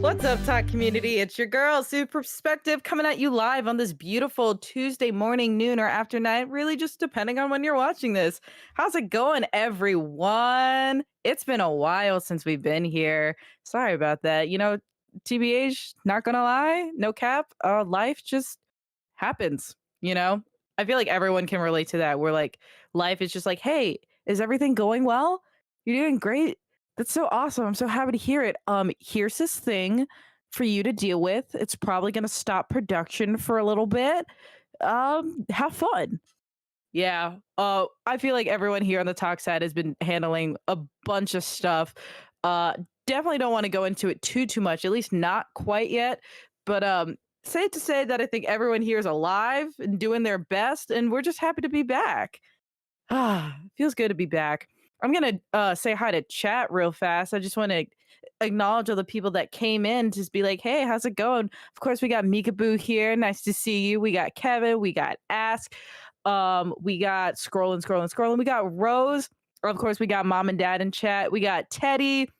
What's up, Talk Community? It's your girl, SuPerspective, coming at you live on this beautiful Tuesday morning, noon, or after night, really just depending on when you're watching this. How's it going, everyone? It's been a while since we've been here. Sorry about that. TBH, not gonna lie, no cap, life just happens, you know? I feel like everyone can relate to that, where like life is just like, hey, is everything going well? You're doing great. That's so awesome. I'm so happy to hear it. Here's this thing for you to deal with. It's probably gonna stop production for a little bit. Have fun. Yeah. I feel like everyone here on the talk side has been handling a bunch of stuff. Uh, Definitely don't want to go into it too much, at least not quite yet. But safe to say that I think everyone here is alive and doing their best, and we're just happy to be back. Feels good to be back. I'm gonna say hi to chat real fast. I just want to acknowledge all the people that came in to just be like, "Hey, how's it going?" Of course, we got Mika Boo here. Nice to see you. We got Kevin. We got Ask. We got scrolling. We got Rose. Of course, we got Mom and Dad in chat. We got Teddy.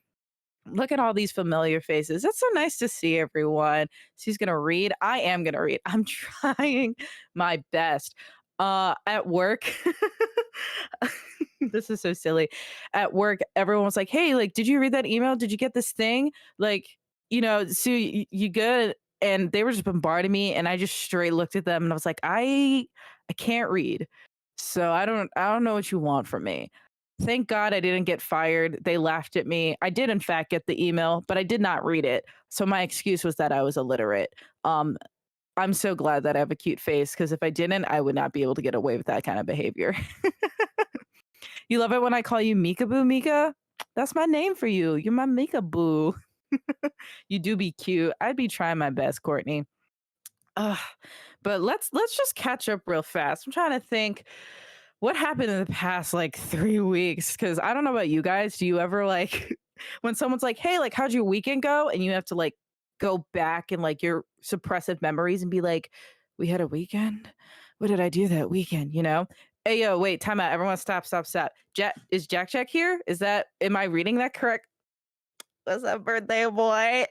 Look at all these familiar faces. It's so nice to see everyone. She's gonna read. I am gonna read. I'm trying my best. At work, this is so silly. At work, everyone was like, "Hey, like, did you read that email? Did you get this thing? Like, Sue, you good?" And they were just bombarding me, and I just straight looked at them, and I was like, I can't read, so I don't know what you want from me. Thank God I didn't get fired. They laughed at me. I did in fact get the email, but I did not read it. So my excuse was that I was illiterate. Um, I'm so glad that I have a cute face because if I didn't, I would not be able to get away with that kind of behavior. You love it when I call you Mika Boo Mika? That's my name for you. You're my Mika Boo. You do be cute. I'd be trying my best, Courtney. Ugh. But let's just catch up real fast. I'm trying to think what happened in the past like 3 weeks. Because I don't know about you guys. Do you ever like when someone's like, "Hey, like, how'd your weekend go?" And you have to like go back in like your suppressive memories and be like, "We had a weekend. What did I do that weekend?" Hey, yo, wait, time out. Everyone, stop. Jack here? Is that? Am I reading that correct? What's up, birthday boy?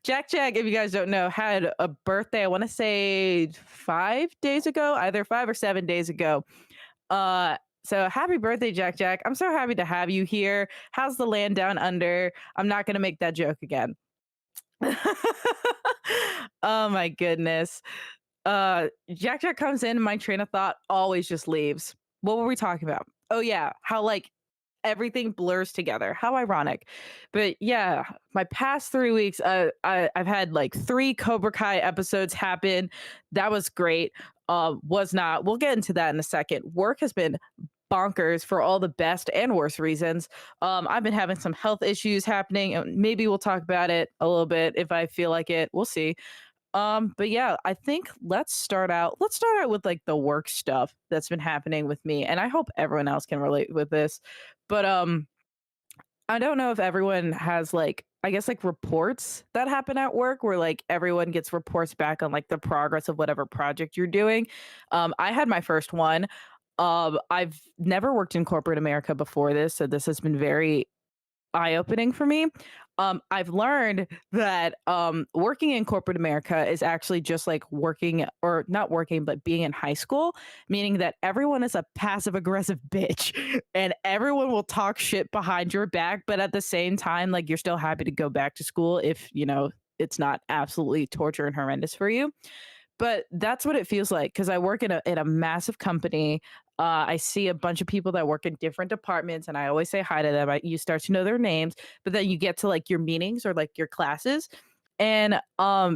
Jack, if you guys don't know, had a birthday, I want to say 5 days ago, either 5 or 7 days ago. So happy birthday, Jack. I'm so happy to have you here. How's the land down under? I'm not gonna make that joke again. Oh my goodness. Jack comes in, my train of thought always just leaves. What were we talking about? Oh yeah, how like everything blurs together. How ironic. But yeah, my past 3 weeks, I've had like three Cobra Kai episodes happen. That was great. Was not. We'll get into that in a second. Work has been bonkers for all the best and worst reasons. I've been having some health issues happening. And maybe we'll talk about it a little bit if I feel like it. We'll see. But yeah, I think let's start out with like the work stuff that's been happening with me. And I hope everyone else can relate with this. But I don't know if everyone has like I guess like reports that happen at work where like everyone gets reports back on like the progress of whatever project you're doing. I had my first one. I've never worked in corporate America before this, so this has been very eye-opening for me. I've learned that working in corporate America is actually just like working or not working, but being in high school, meaning that everyone is a passive aggressive bitch and everyone will talk shit behind your back. But at the same time, like you're still happy to go back to school if, it's not absolutely torture and horrendous for you. But that's what it feels like because I work in a massive company. I see a bunch of people that work in different departments, and I always say hi to them. You start to know their names, but then you get to like your meetings or like your classes, and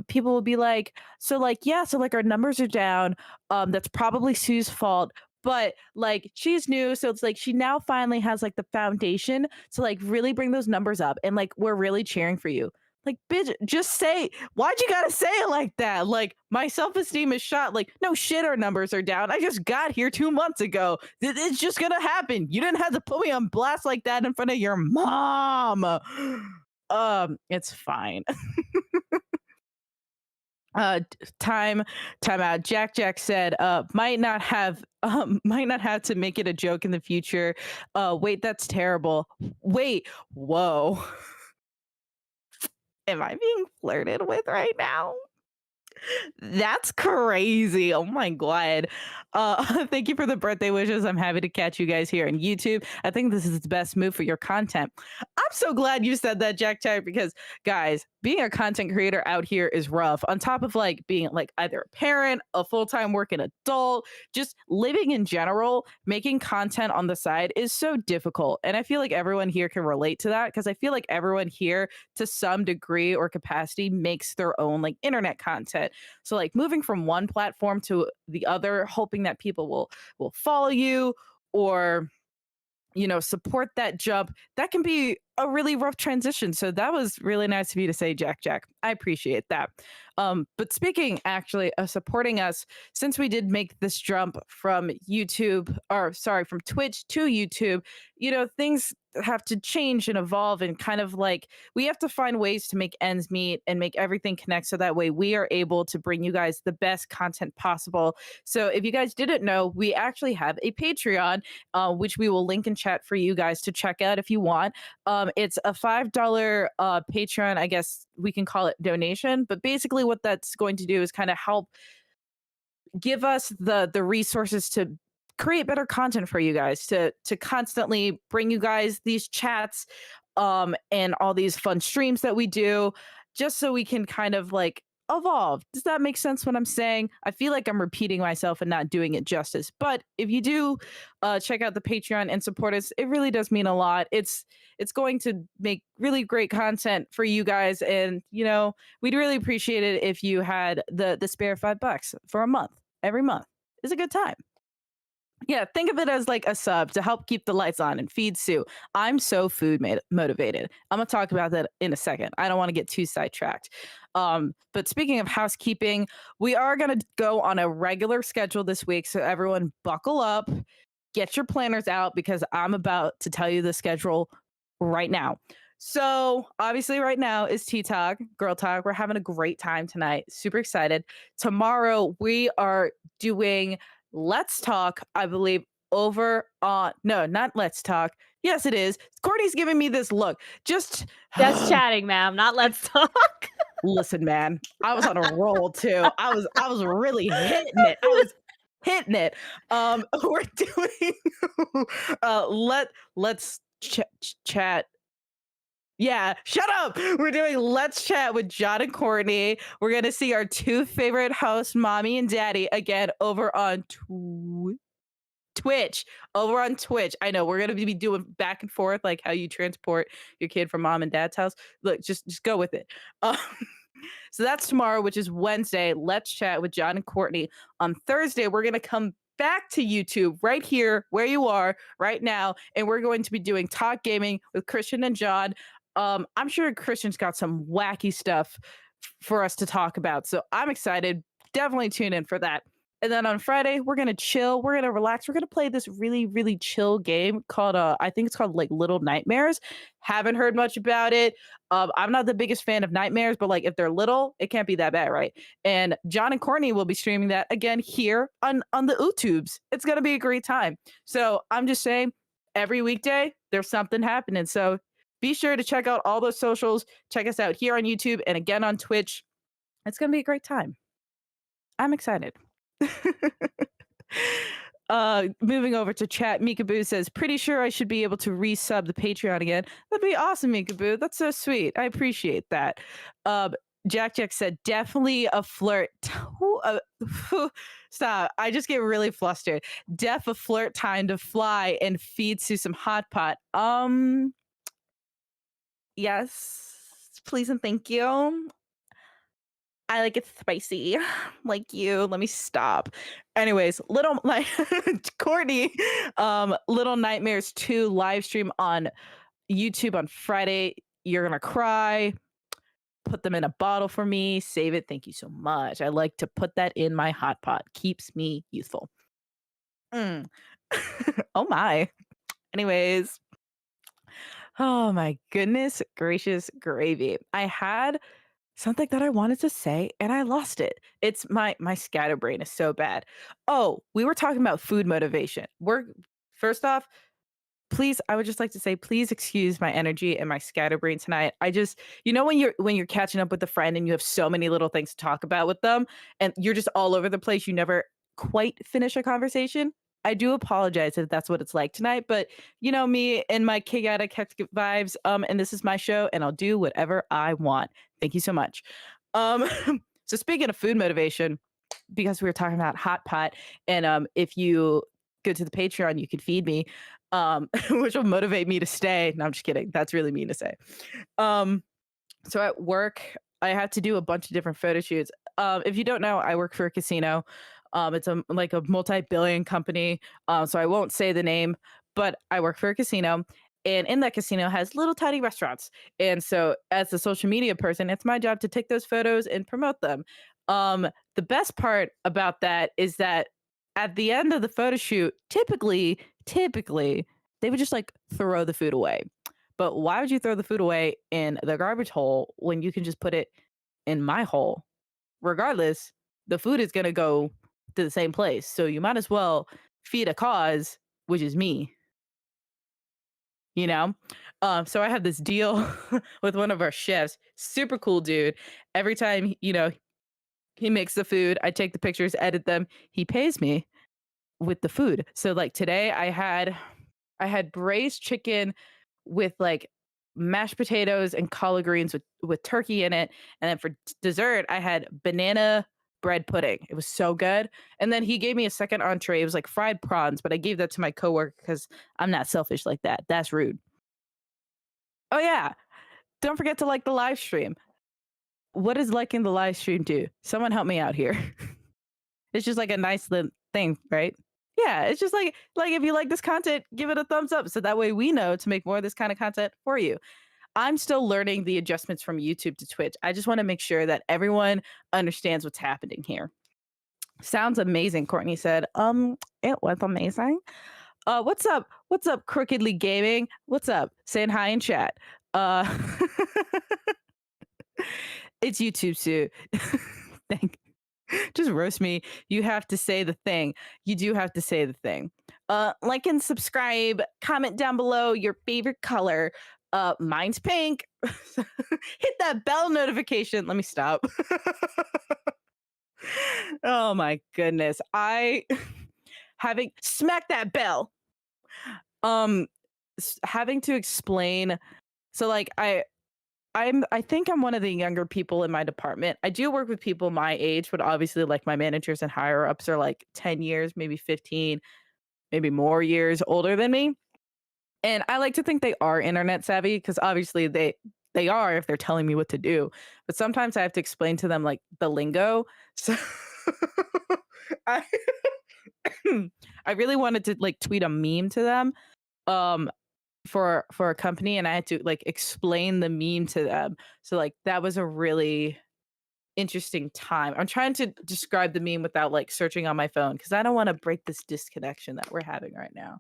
people will be like, "So like, yeah, so like our numbers are down. That's probably Sue's fault." But like she's new, so it's like she now finally has like the foundation to like really bring those numbers up, and like we're really cheering for you. Like, bitch, just say, why'd you gotta say it like that? Like, my self esteem is shot. Like, no shit, our numbers are down. I just got here 2 months ago. It's just gonna happen. You didn't have to put me on blast like that in front of your mom. It's fine. Time out. Jack said, might not have to make it a joke in the future. Wait, that's terrible. Wait, whoa. Am I being flirted with right now? That's crazy. Oh my god. Thank you for the birthday wishes. I'm happy to catch you guys here on YouTube. I think this is the best move for your content. I'm so glad you said that, Jack Jack, because guys, being a content creator out here is rough. On top of like being like either a parent, a full-time working adult, just living in general, making content on the side is so difficult. And I feel like everyone here can relate to that because I feel like everyone here to some degree or capacity makes their own like internet content. So like moving from one platform to the other, hoping that people will follow you or support that jump, that can be a really rough transition. So that was really nice of you to say, Jack Jack. I appreciate that. But speaking actually of supporting us, since we did make this jump from YouTube, or sorry, from Twitch to YouTube, things have to change and evolve and kind of like we have to find ways to make ends meet and make everything connect so that way we are able to bring you guys the best content possible. So if you guys didn't know, we actually have a Patreon, which we will link in chat for you guys to check out if you want. It's a $5 Patreon, I guess we can call it donation, but basically what that's going to do is kind of help give us the resources to create better content for you guys, to constantly bring you guys these chats and all these fun streams that we do, just so we can kind of like evolve. Does that make sense what I'm saying? I feel like I'm repeating myself and not doing it justice, but if you do check out the Patreon and support us, it really does mean a lot. It's going to make really great content for you guys, and we'd really appreciate it if you had the spare $5 for a month. Every month is a good time. Yeah, think of it as like a sub to help keep the lights on and feed Sue. I'm so motivated. I'm gonna talk about that in a second. I don't want to get too sidetracked. But speaking of housekeeping, we are gonna go on a regular schedule this week. So everyone buckle up, get your planners out because I'm about to tell you the schedule right now. So obviously right now is tea talk, girl talk. We're having a great time tonight. Super excited. Tomorrow we are doing Let's Talk, I believe, over on no, not Let's Talk. Yes, it is. Courtney's giving me this look. Just Just chatting, ma'am, not let's talk. listen, man. I was on a roll too. I was really hitting it. I was hitting it. We're doing let's chat. Yeah, shut up. We're doing Let's Chat with John and Courtney. We're going to see our two favorite hosts, Mommy and Daddy, again over on Twitch. Over on Twitch. I know we're going to be doing back and forth like how you transport your kid from mom and dad's house. Look, just go with it. Um, so that's tomorrow, which is Wednesday. Let's Chat with John and Courtney. On Thursday, we're going to come back to YouTube right here where you are right now. And we're going to be doing Talk Gaming with Christian and John. I'm sure Christian's got some wacky stuff for us to talk about. So I'm excited. Definitely tune in for that. And then on Friday, we're gonna chill. We're gonna relax. We're gonna play this really, really chill game called I think it's called like Little Nightmares. Haven't heard much about it. I'm not the biggest fan of nightmares, but like if they're little, it can't be that bad, right? And John and Courtney will be streaming that again here on the YouTubes. It's gonna be a great time. So I'm just saying, every weekday there's something happening. So be sure to check out all those socials. Check us out here on YouTube and again on Twitch. It's gonna be a great time. I'm excited. Moving over to chat, Mikaboo says, pretty sure I should be able to resub the Patreon again. That'd be awesome, Mikaboo. That's so sweet. I appreciate that. Jack Jack said, definitely a flirt. Stop. I just get really flustered. Def a flirt time to fly and feed to some hot pot. Yes, please and thank you. I like it spicy, like you. Let me stop. Anyways, little like Courtney, Little Nightmares 2 live stream on YouTube on Friday. You're gonna cry. Put them in a bottle for me. Save it. Thank you so much. I like to put that in my hot pot. Keeps me youthful. Mm. Oh my. Anyways. Oh my goodness gracious gravy. I had something that I wanted to say and I lost it. It's my scatterbrain is so bad. Oh, we were talking about food motivation. We're first off, Please, I would just like to say, please excuse my energy and my scatterbrain tonight. I just, when you're catching up with a friend and you have so many little things to talk about with them, and you're just all over the place, you never quite finish a conversation. I do apologize if that's what it's like tonight, but you know me and my chaotic hectic vibes. And this is my show, and I'll do whatever I want. Thank you so much. Um, so speaking of food motivation, because we were talking about hot pot, and if you go to the Patreon, you can feed me, which will motivate me to stay. No, I'm just kidding. That's really mean to say. Um, so at work, I have to do a bunch of different photo shoots. If you don't know, I work for a casino. It's like a multi-billion company. So I won't say the name, but I work for a casino. And in that casino has little tiny restaurants. And so as a social media person, it's my job to take those photos and promote them. The best part about that is that at the end of the photo shoot, typically, they would just like throw the food away. But why would you throw the food away in the garbage hole when you can just put it in my hole? Regardless, the food is gonna go to the same place. So you might as well feed a cause, which is me, you know? So I have this deal with one of our chefs, super cool dude. Every time, he makes the food, I take the pictures, edit them, he pays me with the food. So like today I had braised chicken with like mashed potatoes and collard greens with turkey in it, and then for dessert I had banana bread pudding. It was so good. And then he gave me a second entree. It was like fried prawns, but I gave that to my coworker because I'm not selfish like that. That's rude. Oh yeah, don't forget to like the live stream. What does liking the live stream do? Someone help me out here. It's just like a nice little thing, right? Yeah, it's just like if you like this content, give it a thumbs up so that way we know to make more of this kind of content for you. I'm still learning the adjustments from YouTube to Twitch. I just want to make sure that everyone understands what's happening here. Sounds amazing, Courtney said. It was amazing. What's up? What's up, Crookedly Gaming? What's up? Saying hi in chat. Uh it's YouTube Sue. Thank Just roast me. You have to say the thing. You do have to say the thing. Like and subscribe. Comment down below your favorite color. Mine's pink. Hit that bell notification. Let me stop. Oh my goodness. I having smack that bell. Um Having to explain, so like I think I'm one of the younger people in my department. I do work with people my age, but obviously like my managers and higher ups are like 10 years, maybe 15, maybe more years older than me. And I like to think they are internet savvy because obviously they are if they're telling me what to do. But sometimes I have to explain to them like the lingo. So I I really wanted to like tweet a meme to them. Um for a company, and I had to like explain the meme to them. So like that was a really interesting time. I'm trying to describe the meme without like searching on my phone because I don't want to break this disconnection that we're having right now.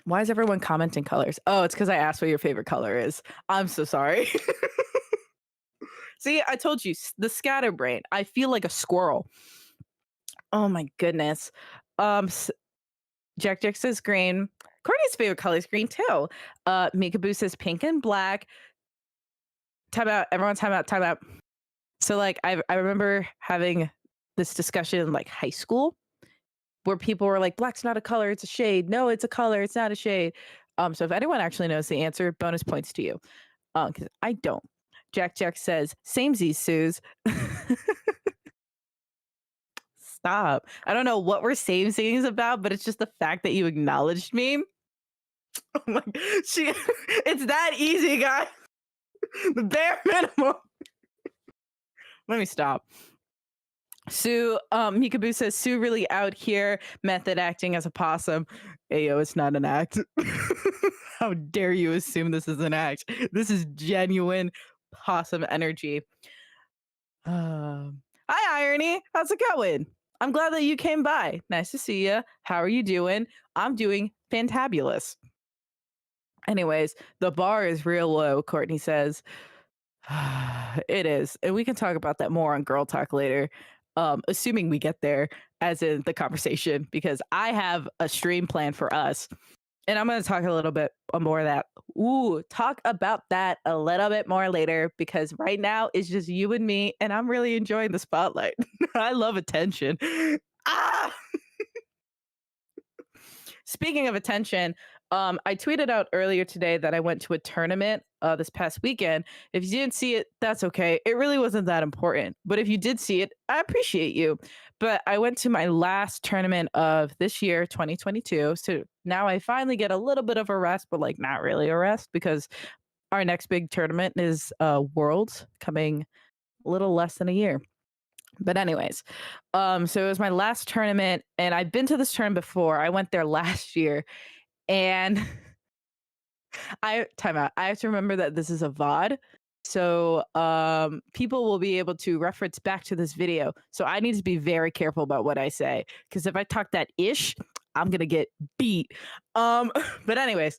Why is everyone commenting colors? Oh, it's because I asked what your favorite color is. I'm so sorry. See, I told you the scatterbrain. I feel like a squirrel. Oh my goodness. Jack Jack says green. Courtney's favorite color is green too. Mikaboo says pink and black. Time out. Everyone, time out. Time out. So like I remember having this discussion in like high school where people were like, "Black's not a color; it's a shade." No, it's a color; it's not a shade. So if anyone actually knows the answer, bonus points to you. Because I don't. Jack Jack says, "Samesies, Suze." Stop. I don't know what we're saying about, but it's just the fact that you acknowledged me. Oh my, she, it's that easy, guys. The bare minimum. Let me stop. Sue, Mikaboo says, Sue really out here method acting as a possum. Ayo, it's not an act. How dare you assume this is an act? This is genuine possum energy. Hi, Irony. How's it going? I'm glad that you came by. Nice to see you. How are you doing? I'm doing fantabulous. Anyways, the bar is real low, Courtney says. It is. And we can talk about that more on Girl Talk later. assuming we get there, as in the conversation, because I have a stream plan for us. And I'm going to talk a little bit more of that. Ooh, talk about that a little bit more later because right now it's just you and me, and I'm really enjoying the spotlight. I love attention. Ah! Speaking of attention, I tweeted out earlier today that I went to a tournament this past weekend. If you didn't see it, that's okay. It really wasn't that important. But if you did see it, I appreciate you. But I went to my last tournament of this year, 2022. So now I finally get a little bit of a rest, but like not really a rest because our next big tournament is Worlds coming a little less than a year. But anyways, so it was my last tournament, and I've been to this tournament before. I went there last year, and I time out. I have to remember that this is a VOD. So people will be able to reference back to this video. So I need to be very careful about what I say. Because if I talk that ish, I'm gonna get beat. Um, but anyways,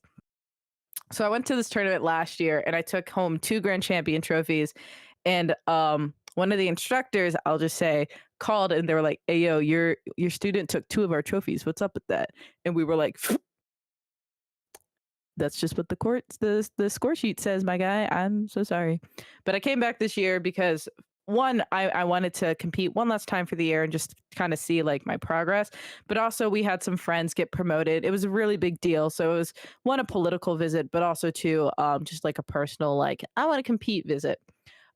so I went to this tournament last year and I took home 2 grand champion trophies. And one of the instructors, I'll just say, called and they were like, "Hey yo, your student took 2 of our trophies. What's up with that?" And we were like, that's just what the score sheet says, my guy. I'm so sorry. But I came back this year because one, I wanted to compete one last time for the year and just kind of see like my progress. But also we had some friends get promoted. It was a really big deal. So it was one, a political visit, but also two, just like a personal, like, I want to compete visit.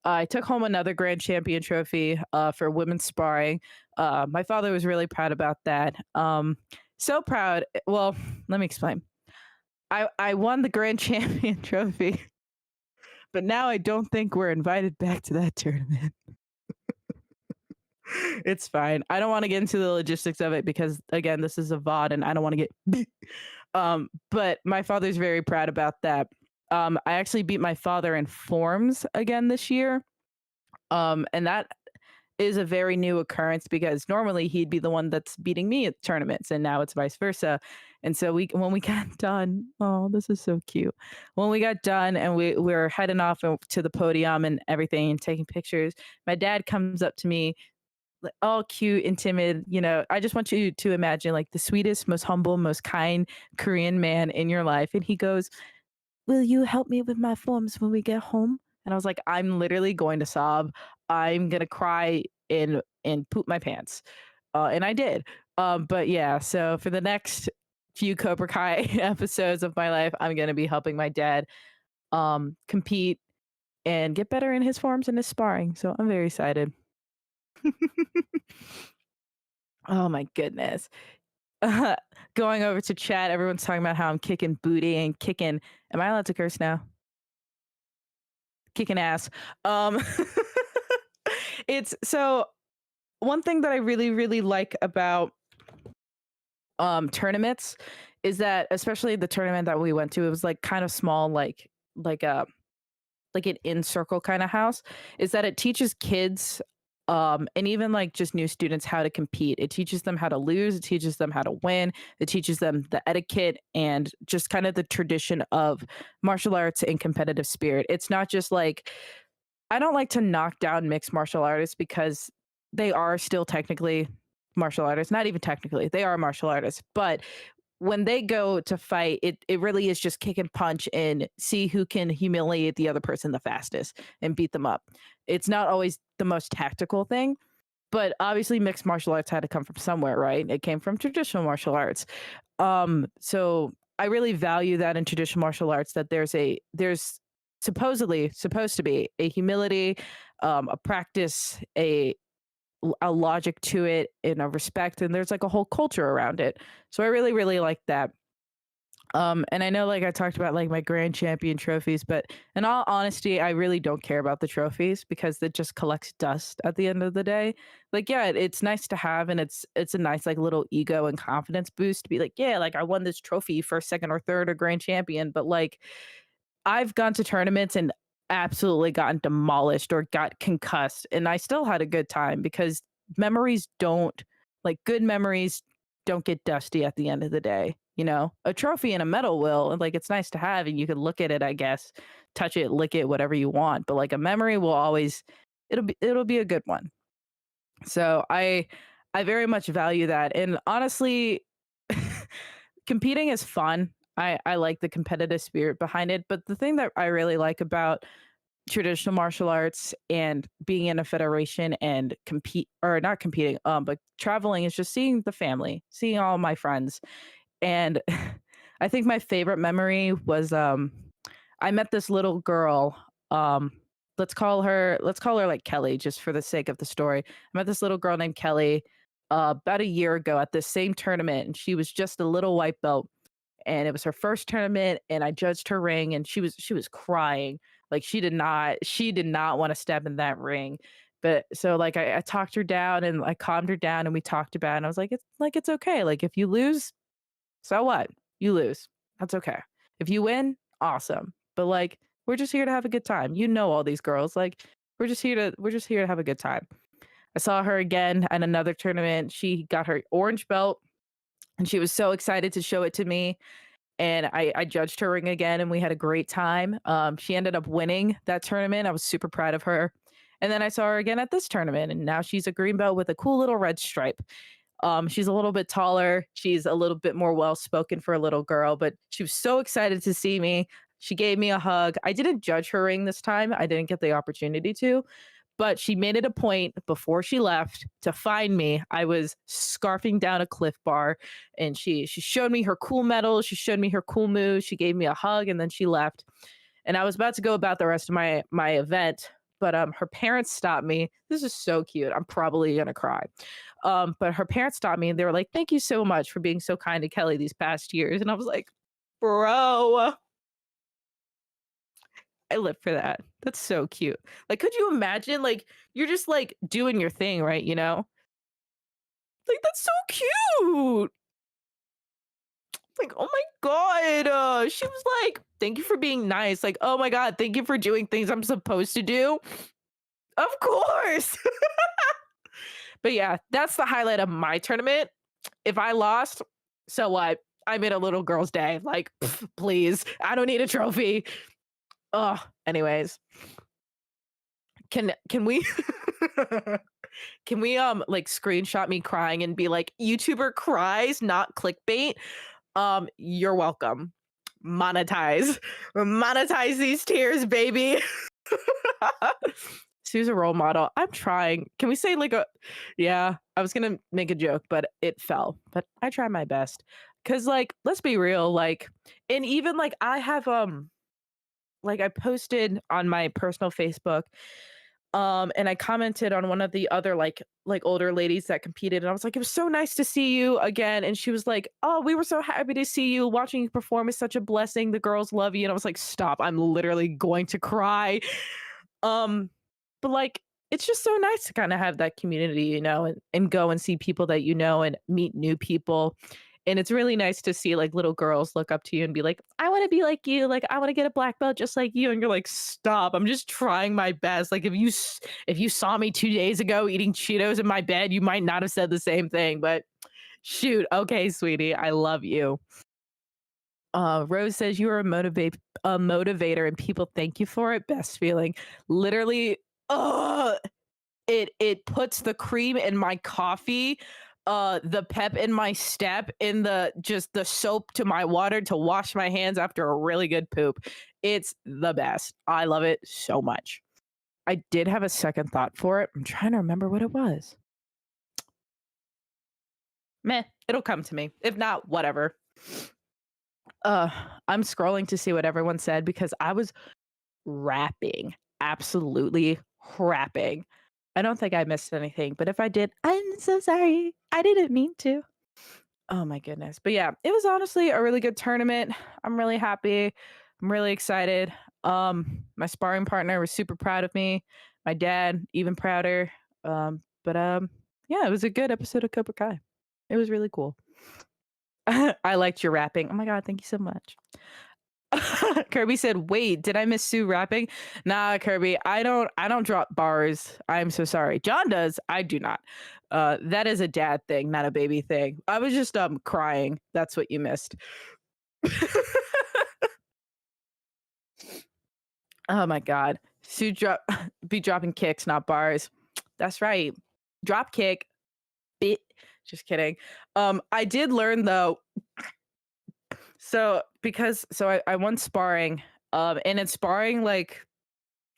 I took home another grand champion trophy for women's sparring. My father was really proud about that. So proud. Well, let me explain. I won the grand champion trophy, but now I don't think we're invited back to that tournament. It's fine. I don't want to get into the logistics of it because again, this is a VOD and I don't want to get beat. But my father's very proud about that. I actually beat my father in forms again this year. And that is a very new occurrence because normally he'd be the one that's beating me at tournaments and now it's vice versa. And so we when we got done, oh, this is so cute. When we got done and we were heading off to the podium and everything and taking pictures, my dad comes up to me like all cute and timid, you know. I just want you to imagine like the sweetest, most humble, most kind Korean man in your life. And he goes, "Will you help me with my forms when we get home?" And I was like, "I'm literally going to sob. I'm gonna cry and poop my pants." And I did. But yeah, so for the next few Cobra Kai episodes of my life, I'm gonna be helping my dad compete and get better in his forms and his sparring. So I'm very excited. Oh my goodness. Going over to chat, everyone's talking about how I'm kicking booty and kicking. Am I allowed to curse now? Kicking ass. Um, it's so one thing that I really, really like about tournaments is that especially the tournament that we went to, it was like kind of small, like a like an in circle kind of house, is that it teaches kids and even like just new students how to compete. It teaches them how to lose, it teaches them how to win, it teaches them the etiquette and just kind of the tradition of martial arts and competitive spirit. It's not just like I don't like to knock down mixed martial artists because they are still technically martial artists. Not even technically, they are martial artists. But when they go to fight, it really is just kick and punch and see who can humiliate the other person the fastest and beat them up. It's not always the most tactical thing, but obviously mixed martial arts had to come from somewhere, right? It came from traditional martial arts. So I really value that in traditional martial arts that there's supposedly supposed to be a humility, a practice, a logic to it, and a respect, and there's like a whole culture around it. So I really, really like that. And I know like I talked about like my grand champion trophies, but in all honesty, I really don't care about the trophies because it just collects dust at the end of the day. Like, yeah, it's nice to have and it's a nice like little ego and confidence boost to be like, yeah, like I won this trophy for second or third or grand champion, but like I've gone to tournaments and absolutely gotten demolished or got concussed, and I still had a good time because memories don't like good memories don't get dusty at the end of the day, you know? A trophy and a medal will, and like it's nice to have and you can look at it, I guess, touch it, lick it, whatever you want, but like a memory will always it'll be a good one. So I very much value that. And honestly, competing is fun. I like the competitive spirit behind it. But the thing that I really like about traditional martial arts and being in a federation and compete or not competing, but traveling is just seeing the family, seeing all my friends. And I think my favorite memory was I met this little girl. Um let's call her like Kelly just for the sake of the story. I met this little girl named Kelly about a year ago at this same tournament, and she was just a little white belt, and it was her first tournament, and I judged her ring, and she was crying. Like she did not want to step in that ring. But so like I talked her down and I calmed her down and we talked about it, and I was like it's okay. Like if you lose, so what? You lose. That's okay. If you win, awesome. But like we're just here to have a good time. You know all these girls. Like we're just here to have a good time. I saw her again at another tournament. She got her orange belt and she was so excited to show it to me, and I judged her ring again, and we had a great time. She ended up winning that tournament. I was super proud of her. And then I saw her again at this tournament, and now she's a green belt with a cool little red stripe. She's a little bit taller. She's a little bit more well spoken for a little girl, but she was so excited to see me. She gave me a hug. I didn't judge her ring this time. I didn't get the opportunity to, but she made it a point before she left to find me. I was scarfing down a Cliff Bar, and she showed me her cool medal. She showed me her cool moves. She gave me a hug, and then she left. And I was about to go about the rest of my event, but her parents stopped me. This is so cute. I'm probably gonna cry. But her parents stopped me and they were like, "Thank you so much for being so kind to Kelly these past years." And I was like, "Bro, I live for that. That's so cute." Like, could you imagine? Like, you're just like doing your thing, right? Like that's so cute. Like, oh my god. She was like, "Thank you for being nice." Like, oh my god, thank you for doing things I'm supposed to do. Of course. But yeah, that's the highlight of my tournament. If I lost, so what? I made a little girl's day. Like, pff, please, I don't need a trophy. Oh, anyways, can we can we like screenshot me crying and be like YouTuber cries, not clickbait? You're welcome. Monetize. Monetize these tears, baby. Sue's a role model. I'm trying. Can we say like a yeah, I was gonna make a joke, but it fell. But I try my best. Cause like, let's be real, like, and even like I have like I posted on my personal Facebook, and I commented on one of the other like older ladies that competed, and I was like, "It was so nice to see you again." And she was like, "Oh, we were so happy to see you. Watching you perform is such a blessing. The girls love you." And I was like, "Stop. I'm literally going to cry." Um, but like it's just so nice to kind of have that community, and go and see people that you know and meet new people. And it's really nice to see like little girls look up to you and be like, "I want to be like you. Like I want to get a black belt just like you." And you're like, "Stop. I'm just trying my best." Like if you saw me 2 days ago eating Cheetos in my bed, you might not have said the same thing, but shoot. Okay, sweetie. I love you. Rose says you are a motivator and people thank you for it. Best feeling. Literally, it puts the cream in my coffee, the pep in my step, in the soap to my water to wash my hands after a really good poop. It's the best. I love it so much. I did have a second thought for it. I'm trying to remember what it was. Meh, it'll come to me. If not, whatever. Uh, I'm scrolling to see what everyone said because I was rapping, absolutely rapping. I don't think I missed anything, but if I did, I'm so sorry. I didn't mean to. Oh my goodness. But yeah, it was honestly a really good tournament. I'm really happy. I'm really excited. My sparring partner was super proud of me. My dad even prouder. But yeah, it was a good episode of Cobra Kai. It was really cool. I liked your rapping. Oh my god, thank you so much. Kirby said, "Wait, did I miss Sue rapping?" Nah, Kirby, I don't drop bars. I'm so sorry. John does. I do not. That is a dad thing, not a baby thing. I was just crying. That's what you missed. Oh my god. Sue be dropping kicks, not bars. That's right. drop kick, bit. Just kidding. I did learn though. I won sparring, and in sparring, like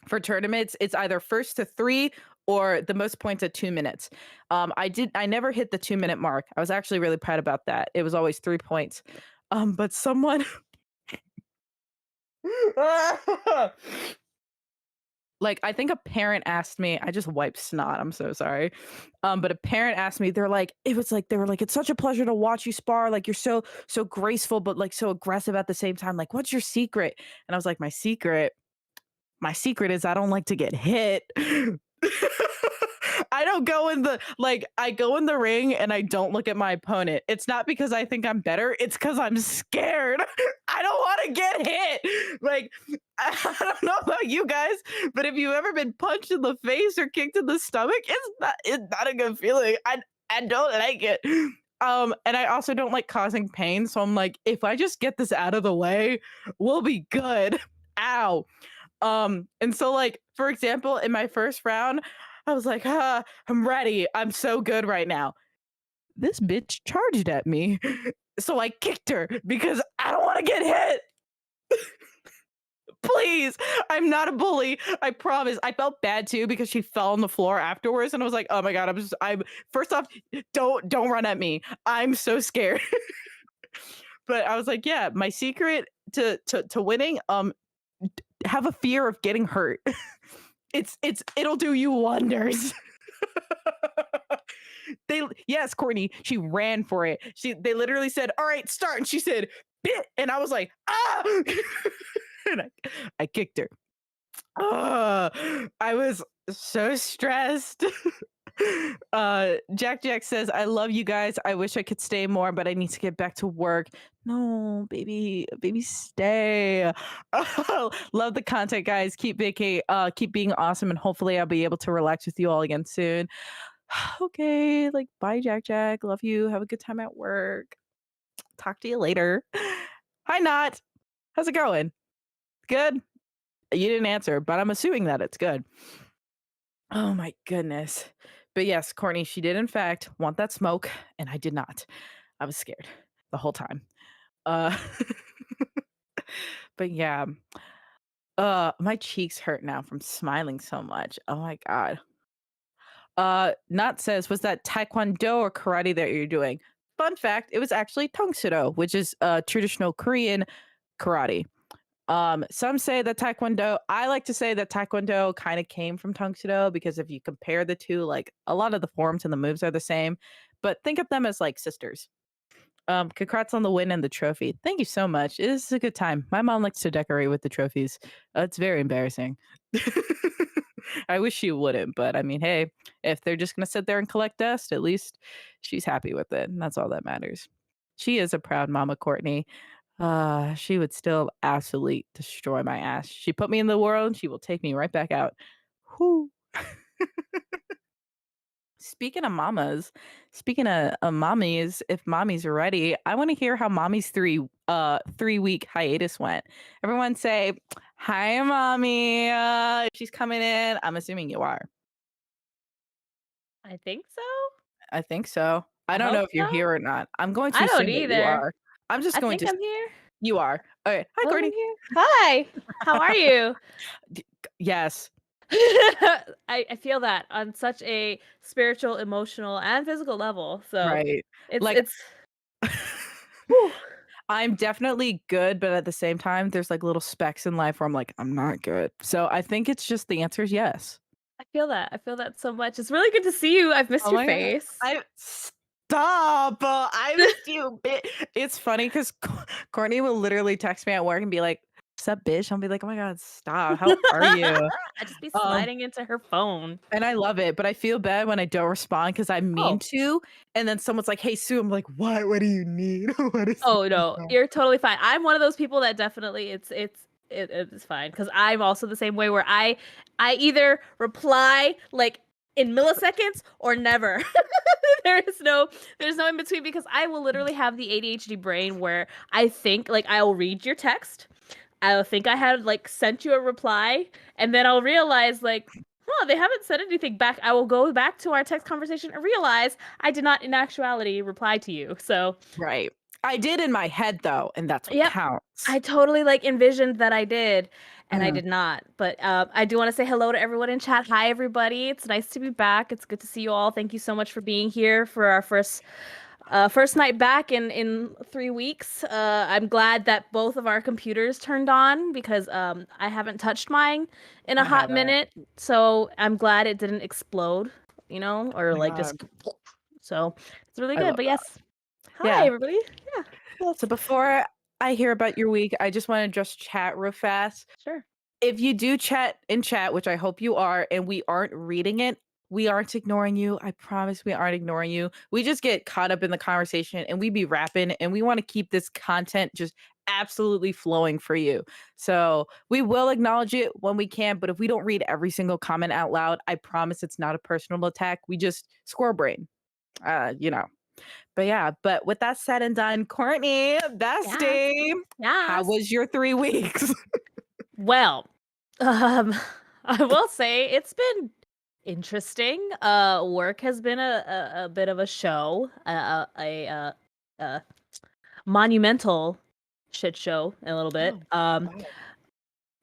for tournaments, it's either first to 3 or the most points at 2 minutes. I never hit the 2-minute mark. I was actually really proud about that. It was always 3 points. But someone like, I think a parent asked me. I just wiped snot, I'm so sorry. But a parent asked me, they were like, "It's such a pleasure to watch you spar, like, you're so graceful, but, like, so aggressive at the same time, like, what's your secret?" And I was like, My secret is I don't like to get hit." I don't go in the like, I go in the ring and I don't look at my opponent. It's not because I think I'm better, it's because 'cause I'm scared. I don't wanna get hit. Like, I don't know about you guys, but if you've ever been punched in the face or kicked in the stomach, it's not a good feeling. I don't like it. And I also don't like causing pain, so I'm like, "If I just get this out of the way, we'll be good." Ow. And so, like, for example, in my first round, I was like, I'm ready. I'm so good right now." This bitch charged at me. So I kicked her because I don't want to get hit. Please. I'm not a bully. I promise. I felt bad too because she fell on the floor afterwards and I was like, "Oh my god, I'm first off, don't run at me. I'm so scared." But I was like, "Yeah, my secret to winning, have a fear of getting hurt." It'll do you wonders. Yes, Courtney, she ran for it. They literally said, "All right, start." And she said, "Bit." And I was like, "Ah." And I kicked her. I was so stressed. Jack says, "I love you guys. I wish I could stay more, but I need to get back to work." No, baby, stay. Love the content, guys. Keep being awesome, and hopefully I'll be able to relax with you all again soon. Okay, like bye, Jack. Love you. Have a good time at work. Talk to you later. Hi, Not. How's it going? Good. You didn't answer, but I'm assuming that it's good. Oh my goodness. But yes, Courtney, she did in fact want that smoke, and I did not. I was scared the whole time. Uh, but yeah, my cheeks hurt now from smiling so much. Oh my god. Not says, was that Taekwondo or karate that you're doing? Fun fact, it was actually Tongsudo, which is traditional Korean karate. Some say that Taekwondo, I like to say that Taekwondo kind of came from Tongsudo because if you compare the two, like a lot of the forms and the moves are the same, but think of them as like sisters. Congrats on the win and the trophy. Thank you so much. It is a good time. My mom likes to decorate with the trophies. It's very embarrassing. I wish she wouldn't, but I mean, hey, if they're just gonna sit there and collect dust, at least she's happy with it, and that's all that matters. She is a proud mama, Courtney. She would still absolutely destroy my ass. She put me in the world, she will take me right back out. Whoo. Speaking of mamas, speaking of mommies, if mommy's are ready, I want to hear how mommy's 3-week hiatus went. Everyone say, "Hi, mommy." She's coming in. I'm assuming you are. I think so. I think so. I I don't know hope if you're so. here or not. I'm going to I don't assume that you either. are. I'm just I going think to I'm here. you are. Okay. Hi, Oh, I'm Courtney. here. Hi. How are you? Yes. I feel that on such a spiritual, emotional, and physical level. So Right. it's Like it's whew. I'm definitely good, but at the same time, there's like little specks in life where I'm like, I'm not good. So I think it's just the answer is yes. I feel that. I feel that so much. It's really good to see you. I've missed Oh your my god. face. I stop. I missed you. It's funny because Courtney will literally text me at work and be like, "What's up, bitch?" I'll be like, "Oh my god, stop. How are you?" I just be Um, sliding into her phone. and I love it, but I feel bad when I don't respond because I mean Oh. to, and then someone's like, "Hey, Sue," I'm like, "What? What do you need? What is Oh, this no, about?" you're totally fine. I'm one of those people that definitely it's fine because 'cause I'm also the same way where I either reply, like, in milliseconds or never. There is no there's no in between because I will literally have the ADHD brain where I think like, I'll read your text, I'll think I had, like, sent you a reply, and then I'll realize, like, Oh, they haven't said anything back. I will go back to our text conversation and realize I did not, in actuality, reply to you. So, Right. I did in my head though, and that's what yep, counts. I totally like envisioned that I did, and I Mhm. did not. But I do want to say hello to everyone in chat. Hi, everybody. It's nice to be back. It's good to see you all. Thank you so much for being here for our first night back in 3 weeks. I'm glad that both of our computers turned on because I haven't touched mine in a I hot haven't. minute. So I'm glad it didn't explode, Oh or my like just. god. So it's really I good. love But that. yes, hi Yeah. everybody. Yeah, So yes, before I hear about your week, I just want to just chat real fast. sure. If you do chat in chat, which I hope you are, and we aren't reading it, we aren't ignoring you. I promise we aren't ignoring you. We just get caught up in the conversation and we be rapping and we want to keep this content just absolutely flowing for you. So we will acknowledge it when we can, but if we don't read every single comment out loud, I promise it's not a personal attack. We just squirrel brain, you know. But yeah, but with that said and done, Courtney, Yes, bestie, how yes. was your 3 weeks? Well, I will say it's been interesting. Work has been a bit of a show, a monumental shit show a little bit. Oh,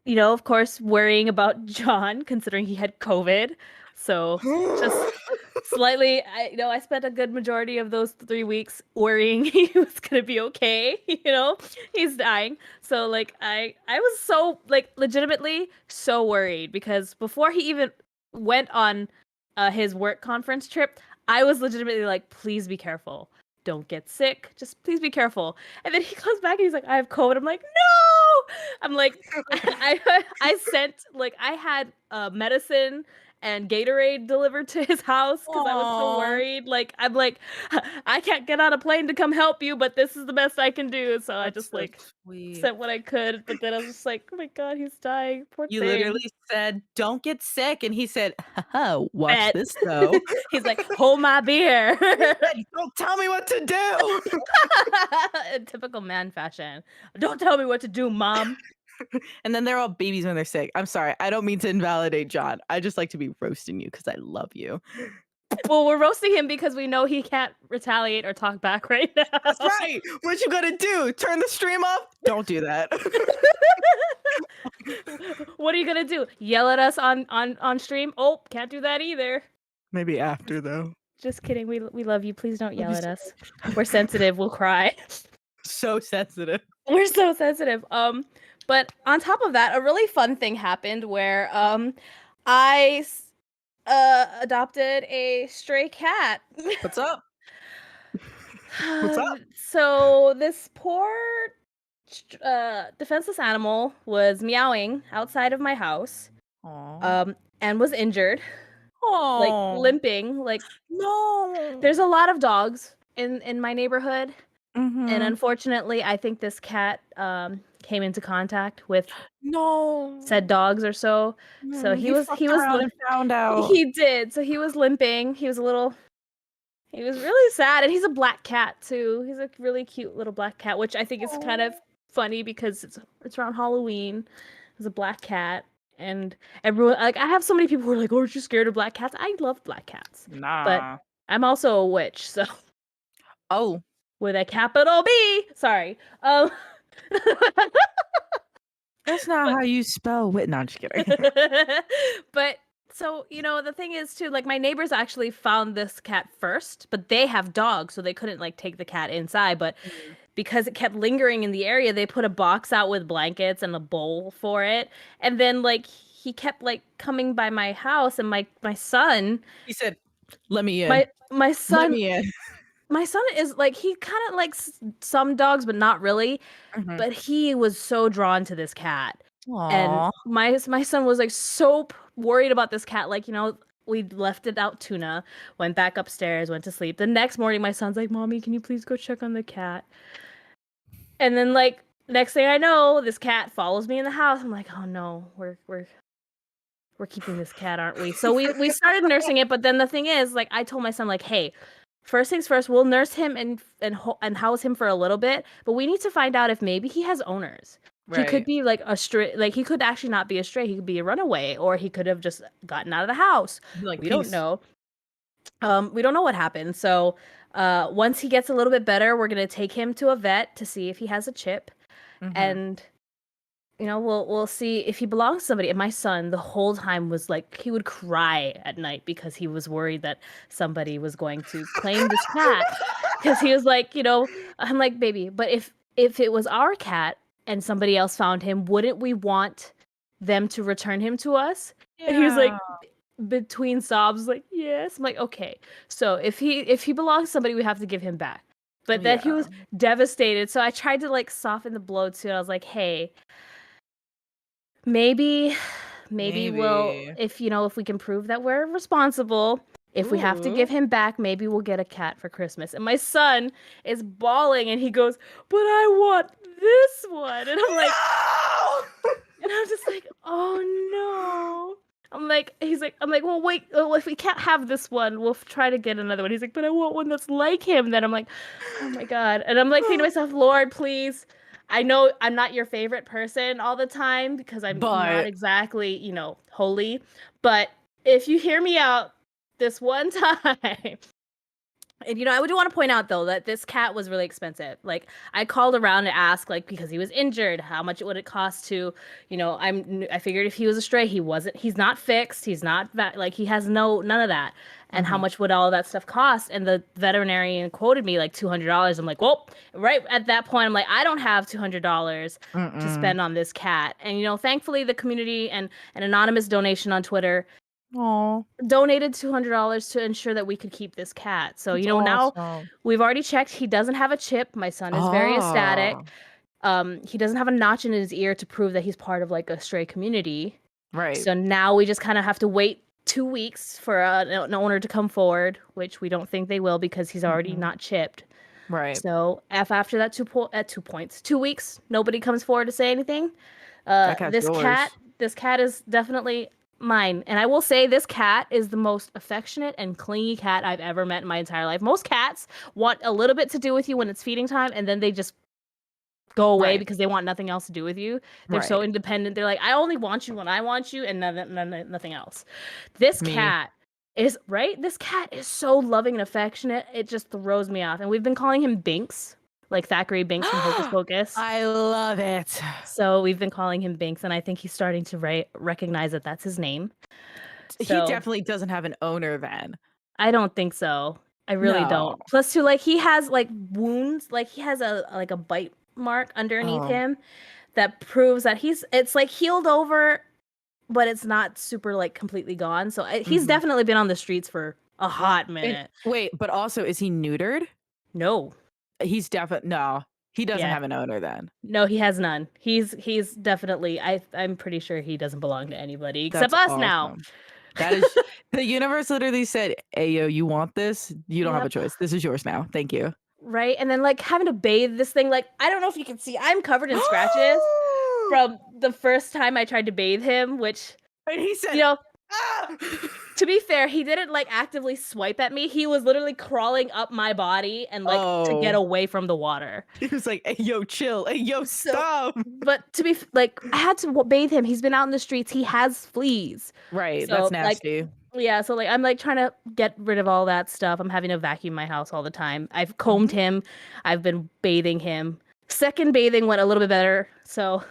wow. Of course, worrying about John considering he had COVID. So just slightly, I spent a good majority of those 3 weeks worrying he was gonna be okay. He's dying. So like, I was so like legitimately so worried because before he even went on his work conference trip, I was legitimately like, please be careful. Don't get sick. Just please be careful. And then he comes back and he's like, I have COVID. I'm like, no. I'm like, I sent like I had medicine and Gatorade delivered to his house because I was so Aw, worried. Like I'm like, I can't get on a plane to come help you, but this is the best I can do. So I that's just so like sweet. sent what I could, but then I was just like, oh my god, he's dying, poor You thing. literally said, "Don't get sick," and he said, "Haha, watch Bet. this though." He's like, hold my beer. He said, "Don't tell me what to do." In typical man fashion. Don't tell me what to do, mom. And then they're all babies when they're sick. I'm sorry, I don't mean to invalidate John. I just like to be roasting you because I love you. Well, we're roasting him because we know he can't retaliate or talk back right That's now. right. What you gonna do? Turn the stream off? Don't do that. What are you gonna do? Yell at us on stream? Oh, can't do that either. Maybe after though. Just kidding. We love you. Please don't Love yell you at so us. We're sensitive. We'll cry. so sensitive. We're so sensitive. But on top of that, a really fun thing happened where I adopted a stray cat. What's up? What's up? So this poor defenseless animal was meowing outside of my house, Aw. and was injured, like Oh limping. Like no. there's a lot of dogs in my neighborhood, and Mhm. unfortunately, I think this cat came into contact with No. said dogs or so. So He fucked around and found out. he did. So he was limping. He was really sad, and he's a black cat too. He's a really cute little black cat, which I think is kind of Oh. funny because it's around Halloween. It's a black cat, and everyone like I have so many people who are like, "Oh, aren't you scared of black cats?" I love black cats, but Nah. I'm also a witch, so Oh, with a capital B. Sorry. that's not how you spell wit. No, I'm just kidding. But so, the thing is too, like my neighbors actually found this cat first, but they have dogs, so they couldn't like take the cat inside. But Mm. because it kept lingering in the area, they put a box out with blankets and a bowl for it. And then like he kept like coming by my house, and my son, He said, "Let me in. my Let son me in." my son is like he kind of likes some dogs, but not really. Mhm. But he was so drawn to this cat. And Aw. my son was like so worried about this cat. Like, we left it out tuna, went back upstairs, went to sleep. The next morning, my son's like, Mommy, can you please go check on the cat? And then like next thing I know, this cat follows me in the house. I'm like, oh no, we're keeping this cat, aren't we? So we started nursing it, but then the thing is, like I told my son, like, hey, first things first, we'll nurse him and house him for a little bit, but we need to find out if maybe he has owners. He could Right. be like a stray, like he could actually not be a stray. He could be a runaway, or he could have just gotten out of the house. Be like, We don't peace. know. We don't know what happened. So, once he gets a little bit better, we're gonna take him to a vet to see if he has a chip, Hmm. and we'll see if he belongs to somebody. And my son, the whole time, was like, he would cry at night because he was worried that somebody was going to claim this cat. Because he was like, I'm like, baby, but if it was our cat and somebody else found him, wouldn't we want them to return him to us? And he was Yeah. like, between sobs, like, yes. I'm like, okay. So if he belongs to somebody, we have to give him back. But then he Yeah. was devastated. So I tried to like soften the blow too. I was like, hey, maybe we'll, Maybe. if we can prove that we're responsible, if we have to give Ooh. him back, maybe we'll get a cat for Christmas. And my son is bawling and he goes, but I want this one. And I'm like, No! and I'm just like, oh no. I'm like, well, wait, well, if we can't have this one, we'll try to get another one. He's like, but I want one that's like him. Then I'm like, oh my God. And I'm like thinking to myself, Lord, please. I know I'm not your favorite person all the time because I'm not But exactly, holy. But if you hear me out this one time, and I would want to point out though that this cat was really expensive. Like I called around to ask, like because he was injured, how much would it cost to, I figured if he was a stray, he's not fixed, he's not like he has none of that. And how mhm. much would all of that stuff cost? And the veterinarian quoted me like $200. I'm like, well, right at that point, I'm like, I don't have $200 to Mm-mm. spend on this cat. And thankfully the community and an anonymous donation on Twitter Aw, donated $200 to ensure that we could keep this cat. So, that's now awesome. we've already checked. He doesn't have a chip. My son is very ecstatic. Oh, He doesn't have a notch in his ear to prove that he's part of like a stray community. right. So now we just kind of have to wait 2 weeks for an owner to come forward, which we don't think they will because he's already Mhm. not chipped. Right. So if after that at 2 points, 2 weeks, nobody comes forward to say anything. That cat's This cat, yours. this cat is definitely mine. And I will say this cat is the most affectionate and clingy cat I've ever met in my entire life. Most cats want a little bit to do with you when it's feeding time, and then they just go away Right. because they want nothing else to do with you. They're so Right. independent. They're like, I only want you when I want you, and nothing else. This Me. cat is right. This cat is so loving and affectionate. It just throws me off. And we've been calling him Binks, like Thackeray Binks from Hocus Pocus. I love it. So we've been calling him Binks, and I think he's starting to recognize that that's his name. He So definitely doesn't have an owner then. I don't think so. I really No. don't. Plus, too, like he has like wounds, like he has a bite mark underneath Oh. him that proves that it's like healed over, but it's not super like completely gone. So he's Mhm. definitely been on the streets for a hot And minute. wait, but also is he neutered? No, He's definitely no. He doesn't yeah, have an owner then. no, he has none. He's definitely. I'm pretty sure he doesn't belong to anybody except That's us now. awesome. That is the universe literally said, "Hey, yo, you want this? You don't have a Yep. choice. This is yours now. Thank you." Right? And then like having to bathe this thing, like I don't know if you can see, I'm covered in scratches from the first time I tried to bathe him, which, And he you said, know, "Ah!" to be fair, he didn't like actively swipe at me. He was literally crawling up my body and like to get Oh. away from the water. He was like, "Hey, yo, chill. Hey, yo, So, stop." but to be like, I had to bathe him. He's been out in the streets. He has fleas. Right, that's So, like, nasty. yeah. So, like, I'm like trying to get rid of all that stuff. I'm having to vacuum my house all the time. I've combed Mhm. him. I've been bathing him. Second bathing went a little bit better. So,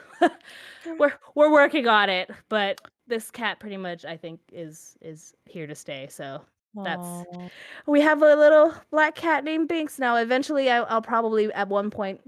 we're working on it. But this cat pretty much I think is here to stay. So that's Aw. we have a little black cat named Binks now. Eventually, I'll probably at one point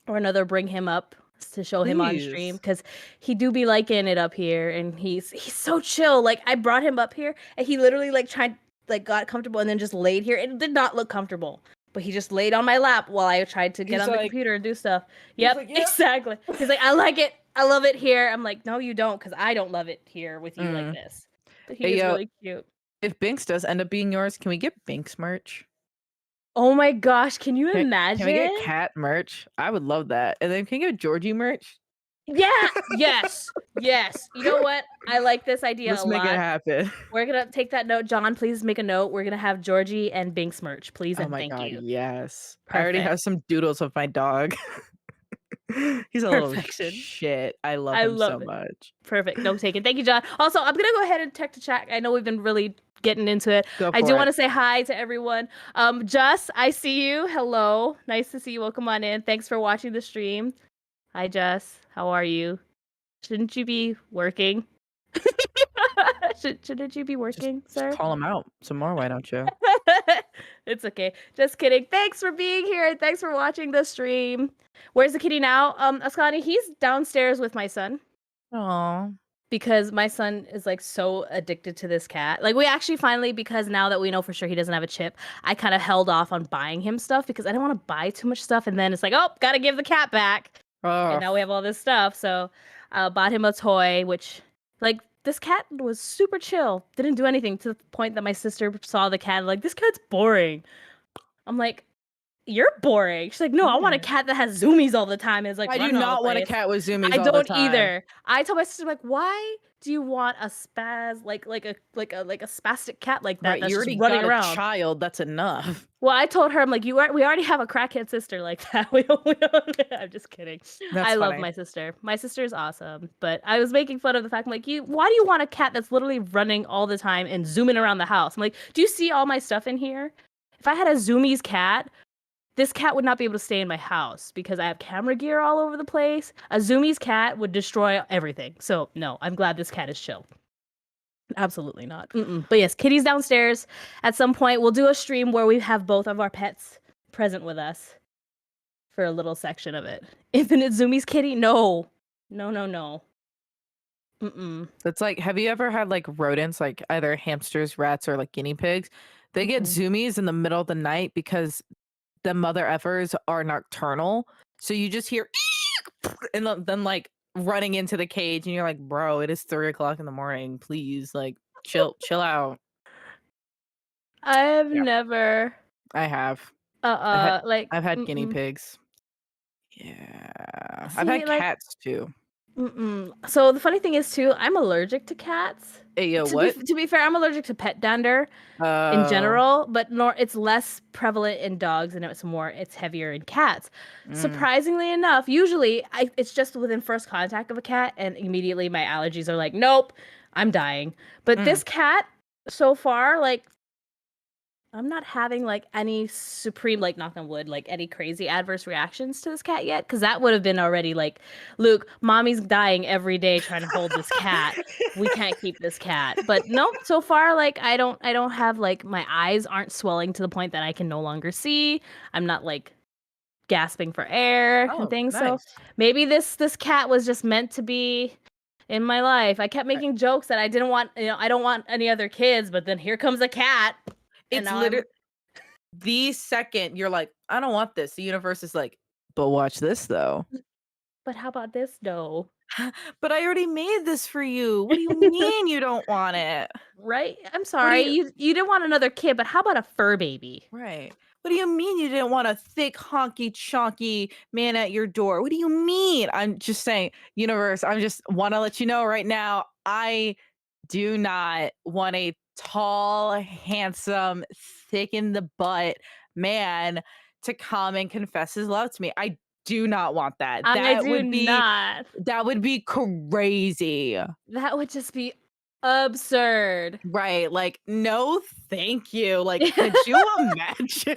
or another bring him up to show him on stream Please. because he do be liking it up here, and he's so chill. Like I brought him up here, and he literally like tried like got comfortable and then just laid here. It did not look comfortable. But he just laid on my lap while I tried to get He's on the like computer and do stuff. he's Yep, like, "Yep." exactly. He's like, I like it. I love it here. I'm like, no, you don't, because I don't love it here with you like Mm. this. But he Hey, is yo, really cute. if Binks does end up being yours, can we get Binks merch? Oh my gosh, can you Can we get imagine? cat merch? I would love that. And then can you get Georgie merch? Yeah, yes, yes. You know what? I like this idea a Let's make it lot. happen. We're gonna take that note. John, please make a note. We're gonna have Georgie and Binks merch, please Oh and my thank god, you. yes. I already Perfect. have some doodles of my dog. He's a little Perfection. shit. I love I him so love it. much. Perfect. No taken. Thank you, John. Also, I'm gonna go ahead and check the chat. I know we've been really getting into it. Go I do for want it. to say hi to everyone. Jess, I see you. Hello. Nice to see you. Welcome on in. Thanks for watching the stream. Hi, Jess. How are you? Shouldn't you be working? Shouldn't you be working, Just sir? call him out some more, why don't you? It's okay. Just kidding. Thanks for being here and thanks for watching the stream. Where's the kitty now? Ascani, he's downstairs with my son Aw. because my son is like so addicted to this cat. Like we actually finally, because now that we know for sure he doesn't have a chip, I kind of held off on buying him stuff because I didn't want to buy too much stuff and then it's like, oh, gotta give the cat back. And Ugh. now we have all this stuff. So I bought him a toy, which like this cat was super chill. Didn't do anything to the point that my sister saw the cat like, this cat's boring. I'm like, you're boring. She's like, no, I want a Yeah. cat that has zoomies all the time and is like I do running all the not want a place. cat with zoomies I all the don't time. either. I told my sister like, why do you want a like a spastic cat like that Right, that's you just already running got a around? child, that's enough. Well, I told her I'm like, we already have a crackhead sister like that. We don't I'm just kidding. That's I love funny. my sister. My sister is awesome. But I was making fun of the fact I'm like, why do you want a cat that's literally running all the time and zooming around the house? I'm like, do you see all my stuff in here? If I had a zoomies cat, this cat would not be able to stay in my house because I have camera gear all over the place. A zoomies cat would destroy everything. So no, I'm glad this cat is chill. Absolutely not. Mm-mm. But yes, Kitty's downstairs. At some point, we'll do a stream where we have both of our pets present with us for a little section of it. Infinite Zoomies Kitty? No. No, no, no. Mm-mm. It's like, have you ever had like rodents, like either hamsters, rats, or like guinea pigs? They get Mm-mm. zoomies in the middle of the night because the mother effers are nocturnal. So you just hear and then like running into the cage, and you're like, bro, it is 3 o'clock in the morning. Please, like, chill out. I've Yeah, never, I have. I had like, I've had guinea mm-mm. pigs. Yeah, I've See, had like, cats too. mm-mm. So the funny thing is, too, I'm allergic to cats. Hey, yo, To be what? to be fair, I'm allergic to pet dander in Oh, general, but nor it's less prevalent in dogs and it's heavier in cats. mm, Surprisingly enough, usually it's just within first contact of a cat and immediately my allergies are like, nope, I'm dying. But mm. this cat so far, like I'm not having like any supreme, like knock on wood, like any crazy adverse reactions to this cat yet. Cause that would have been already like, Luke, mommy's dying every day trying to hold this cat. We can't keep this cat. But no, so far, like I don't have like my eyes aren't swelling to the point that I can no longer see. I'm not like gasping for air and Oh, things. So nice. maybe this cat was just meant to be in my life. I kept I- making jokes that I didn't want, I don't want any other kids, but then here comes a cat. And It's now literally I'm the second you're like, I don't want this. The universe is like, but watch this though. But how about this though? But I already made this for you. What do you mean you don't want it? Right? I'm What do sorry. you You didn't want another kid, but how about a fur baby? Right. What do you mean you didn't want a thick, honky, chonky man at your door? What do you mean? I'm just saying, universe, I just want to let you know right now, I do not want a tall, handsome, thick in the butt man to come and confess his love to me. I do not want that. I do not. That would be crazy. That would just be absurd. Right. Like, no, thank you. Like, could you imagine?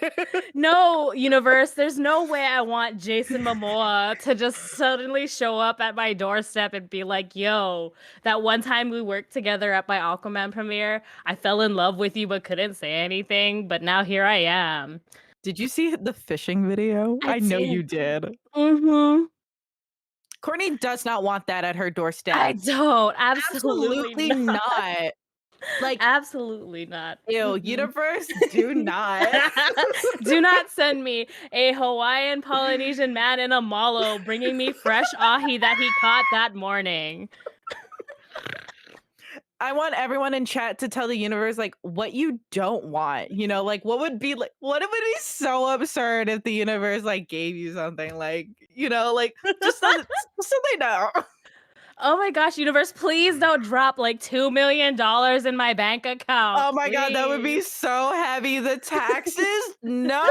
No, universe, there's no way I want Jason Momoa to just suddenly show up at my doorstep and be like, yo, that one time we worked together at my Aquaman premiere, I fell in love with you but couldn't say anything, but now here I am. Did you see the fishing video? I I know you did. did. Mm-hmm. Courtney does not want that at her I doorstep. don't. Absolutely Absolutely not. not. Like, Absolutely not. ew, Mm-mm. universe, do not. Do not send me a Hawaiian Polynesian man in a malo bringing me fresh ahi that he caught that morning. I want everyone in chat to tell the universe like what you don't want. You know, like what it would be so absurd if the universe like gave you something like, like just so they know. Oh my gosh, universe, please don't drop like $2 million in my bank account, Oh my god, that would be please. so heavy. The taxes? No.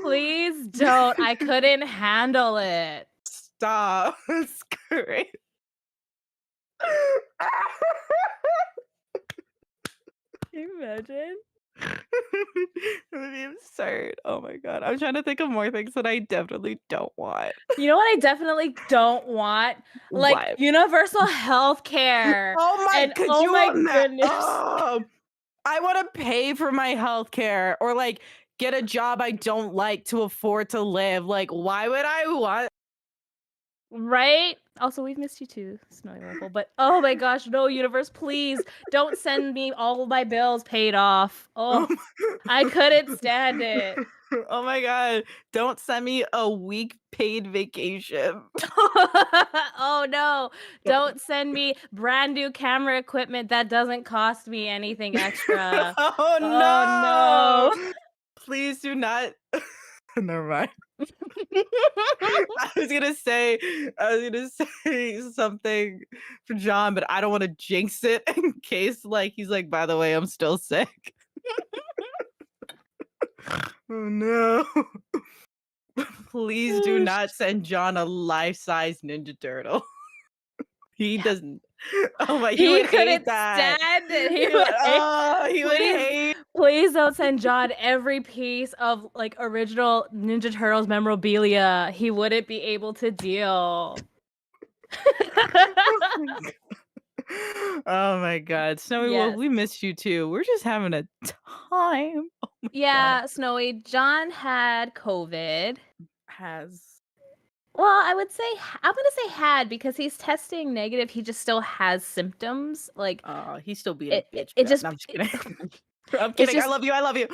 Please The don't. I couldn't handle it. Stop. It's great. Can you imagine? It would be absurd. Oh my god. I'm trying to think of more things that I definitely don't want. You know what I definitely don't want? Like, What? universal health care, Oh my, and could oh you my goodness. oh, I wanna pay for my healthcare or, like, get a job I don't like to afford to live. Like, why would I want Right? Also, we've missed you too, Snowy Ripple, but oh my gosh, no, universe, please don't send me all of my bills paid off. oh Oh, my I couldn't stand it. oh my god, don't send me a week paid vacation. Oh no, don't send me brand new camera equipment that doesn't cost me anything extra. Oh, Oh no. no! Please do not never mind. I was gonna say something for John, but I don't wanna jinx it in case, like, he's like, "By the way, I'm still sick." Oh, no. Please do Oh, not send John a life-size Ninja Turtle. He yeah. doesn't oh my he He would hate couldn't that. stand it. He He would would hate. oh, he would Please, hate please don't send John every piece of like original Ninja Turtles memorabilia. He wouldn't be able to deal. Oh my god. Snowy Wolf, Yes. we missed you too. We're just having a time. Oh my god. Yeah, Snowy, John had COVID. Has Well, I would say I'm gonna say had because he's testing negative. He just still has symptoms. Like he's still being a it, it, bitch it about just no, I'm just kidding. I'm it's kidding. I just love you. I love you.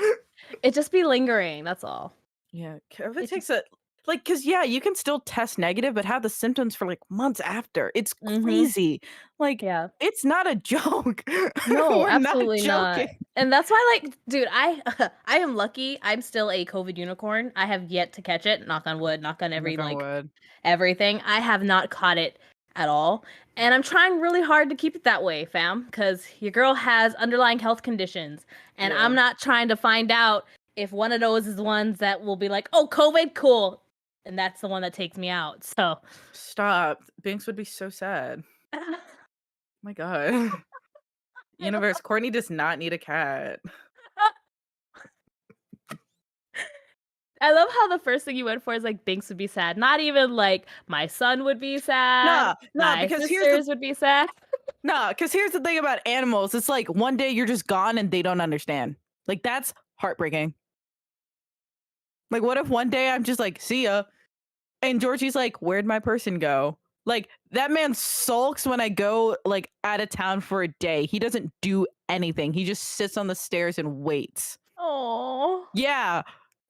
it just be lingering. That's all. Yeah, COVID It takes just a like, cause yeah, you can still test negative, but have the symptoms for like months after. It's Mhm. crazy. Like, Yeah. it's not a joke. No, We're not absolutely not. joking. And that's why, like, dude, I I am lucky. I'm still a COVID unicorn. I have yet to catch it. Knock on wood. Knock on every Knock on like wood. everything. I have not caught it at all, and I'm trying really hard to keep it that way, fam. Because your girl has underlying health conditions, and I'm Yeah. not trying to find out if one of those is ones that will be like, oh, COVID, cool, and that's the one that takes me out. So. Stop. Binks would be so sad. My god. I Universe, Courtney does not need a cat. love I love how the first thing you went for is like Binks would be sad. Not even like my son would be sad, Nah, nah, my because here's the sisters would be sad. nah, because here's the thing about animals. It's like one day you're just gone and they don't understand. Like that's heartbreaking. Like, what if one day I'm just like, see ya? And Georgie's like, where'd my person go? Like, that man sulks when I go like out of town for a day. He doesn't do anything. He just sits on the stairs and waits. Oh, Yeah.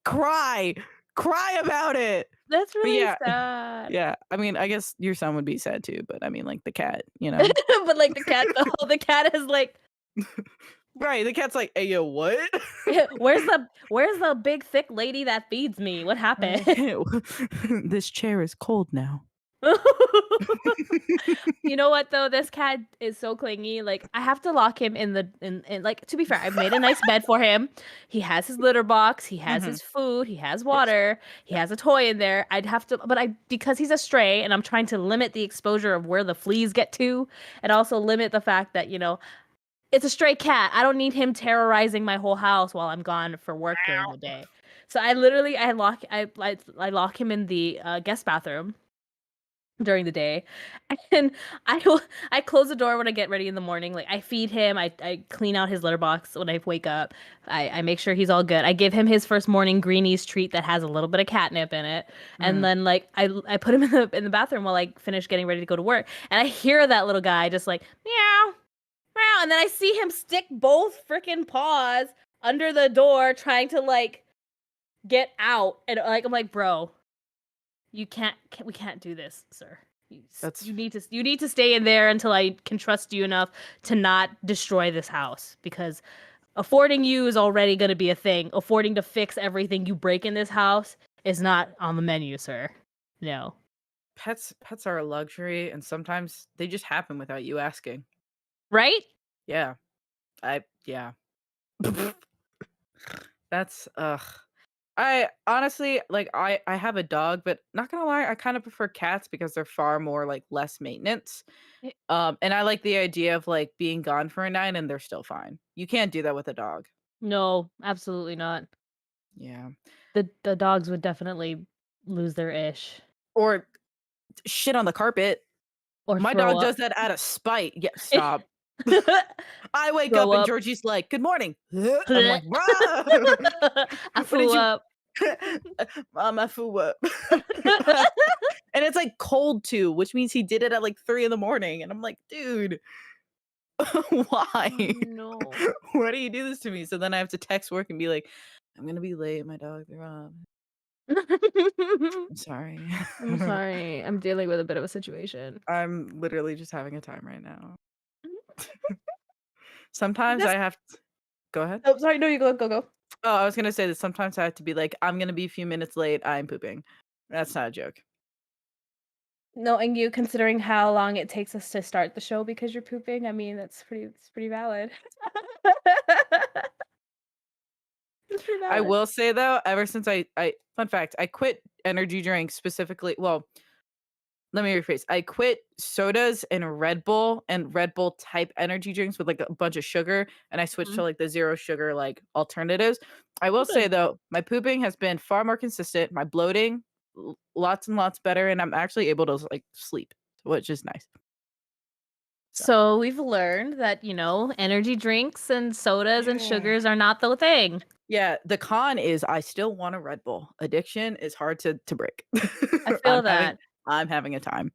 Cry. Cry about it. that's But really yeah, sad. yeah. I mean, I guess your son would be sad too, but I mean like the cat, you know? But like the cat, the cat is like, Right. The cat's like, hey yo, what? where's the big thick lady that feeds me? What happened? This chair is cold now. You know what though? This cat is so clingy. Like I have to lock him in like to be fair, I've made a nice bed for him. He has his litter box, he has Mhm. his food, he has Yes. water, he Yep. has a toy in there. I'd have to but I because he's a stray and I'm trying to limit the exposure of where the fleas get to and also limit the fact that, it's a stray cat. I don't need him terrorizing my whole house while I'm gone for work during the day. So I literally I lock him in the guest bathroom during the day. And I close the door when I get ready in the morning. Like I feed him, I clean out his litter box when I wake up. I make sure he's all good. I give him his first morning greenies treat that has a little bit of catnip in it. And Mhm. then like I put him in the bathroom while I finish getting ready to go to work. And I hear that little guy just like meow, meow, and then I see him stick both freaking paws under the door trying to like get out. And like I'm like, "Bro, we can't do this, sir. That's You need to stay in there until I can trust you enough to not destroy this house because affording you is already going to be a thing. Affording to fix everything you break in this house is not on the menu, sir. No. pets are a luxury and sometimes they just happen without you asking. Right? Yeah. Yeah. That's ugh. I honestly, like, I have a dog, but not gonna lie, I kinda prefer cats because they're far more, like, less maintenance. Eh, And I like the idea of, like, being gone for a night and they're still fine. You can't do that with a dog. No, absolutely not. Yeah. The dogs would definitely lose their ish Or shit on the carpet. or My throw dog up. does that out of spite. Yeah, stop. I wake Throw up and up. Georgie's like, "Good morning." I'm like, "Bruh, I what flew did you" up. Mama foo up. And it's, like, cold too, which means he did it at, like, 3 in the morning, and I'm like, "Dude, why? Oh, no. Why do you do this to me?" So then I have to text work and be like, "I'm gonna be late, my dog threw up. I'm sorry." I'm sorry. I'm dealing with a bit of a situation. I'm literally just having a time right now. Sometimes This I have t Go ahead. Oh, sorry. No, you go, go, go. Oh, I was gonna say that sometimes I have to be like, "I'm gonna be a few minutes late, I'm pooping." That's not a joke. No, and you considering how long it takes us to start the show because you're pooping, I mean, it's pretty valid. It's pretty I valid. will say though, ever since I fun fact, I quit energy drinks specifically well, let me rephrase. I quit sodas and Red Bull type energy drinks with, like, a bunch of sugar, and I switched Mhm. to, like, the 0 sugar, like, alternatives. I will Oh, say, good. though, my pooping has been far more consistent, my bloating, lots and lots better, and I'm actually able to, like, sleep, which is nice. So So we've learned that, energy drinks and sodas and yeah. sugars are not the thing. Yeah, the con is I still want a Red Bull. Addiction is hard to break. I I'm feel having that. I'm having a time.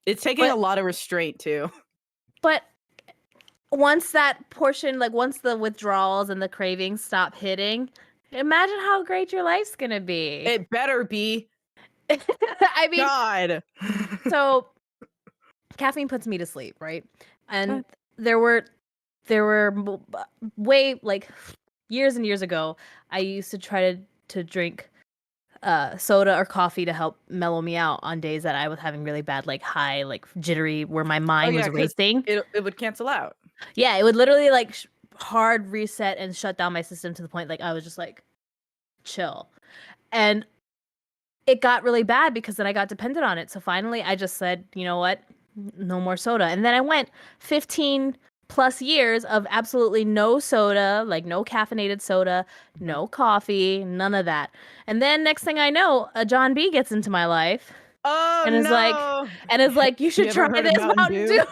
It's taking a But lot of restraint too. but once that portion, like once the withdrawals and the cravings stop hitting, imagine how great your life's gonna be. It better be. I mean, God. so caffeine puts me to sleep, right? Uh, And there were way like years and years ago, I used to try to drink soda or coffee to help mellow me out on days that I was having really bad like high like jittery where my oh, mind yeah, was 'cause racing. it would cancel out. Yeah, it would literally like hard reset and shut down my system to the point like I was just like chill. And it got really bad because then I got dependent on it. So finally I just said, "You know what? No more soda." And then I went 15 plus years of absolutely no soda, like no caffeinated soda, Mhm. no coffee, none of that. And then next thing I know, a John B gets into my life Oh, and is like no. "You You should ever try heard of this Mountain Mountain Dew? Dew.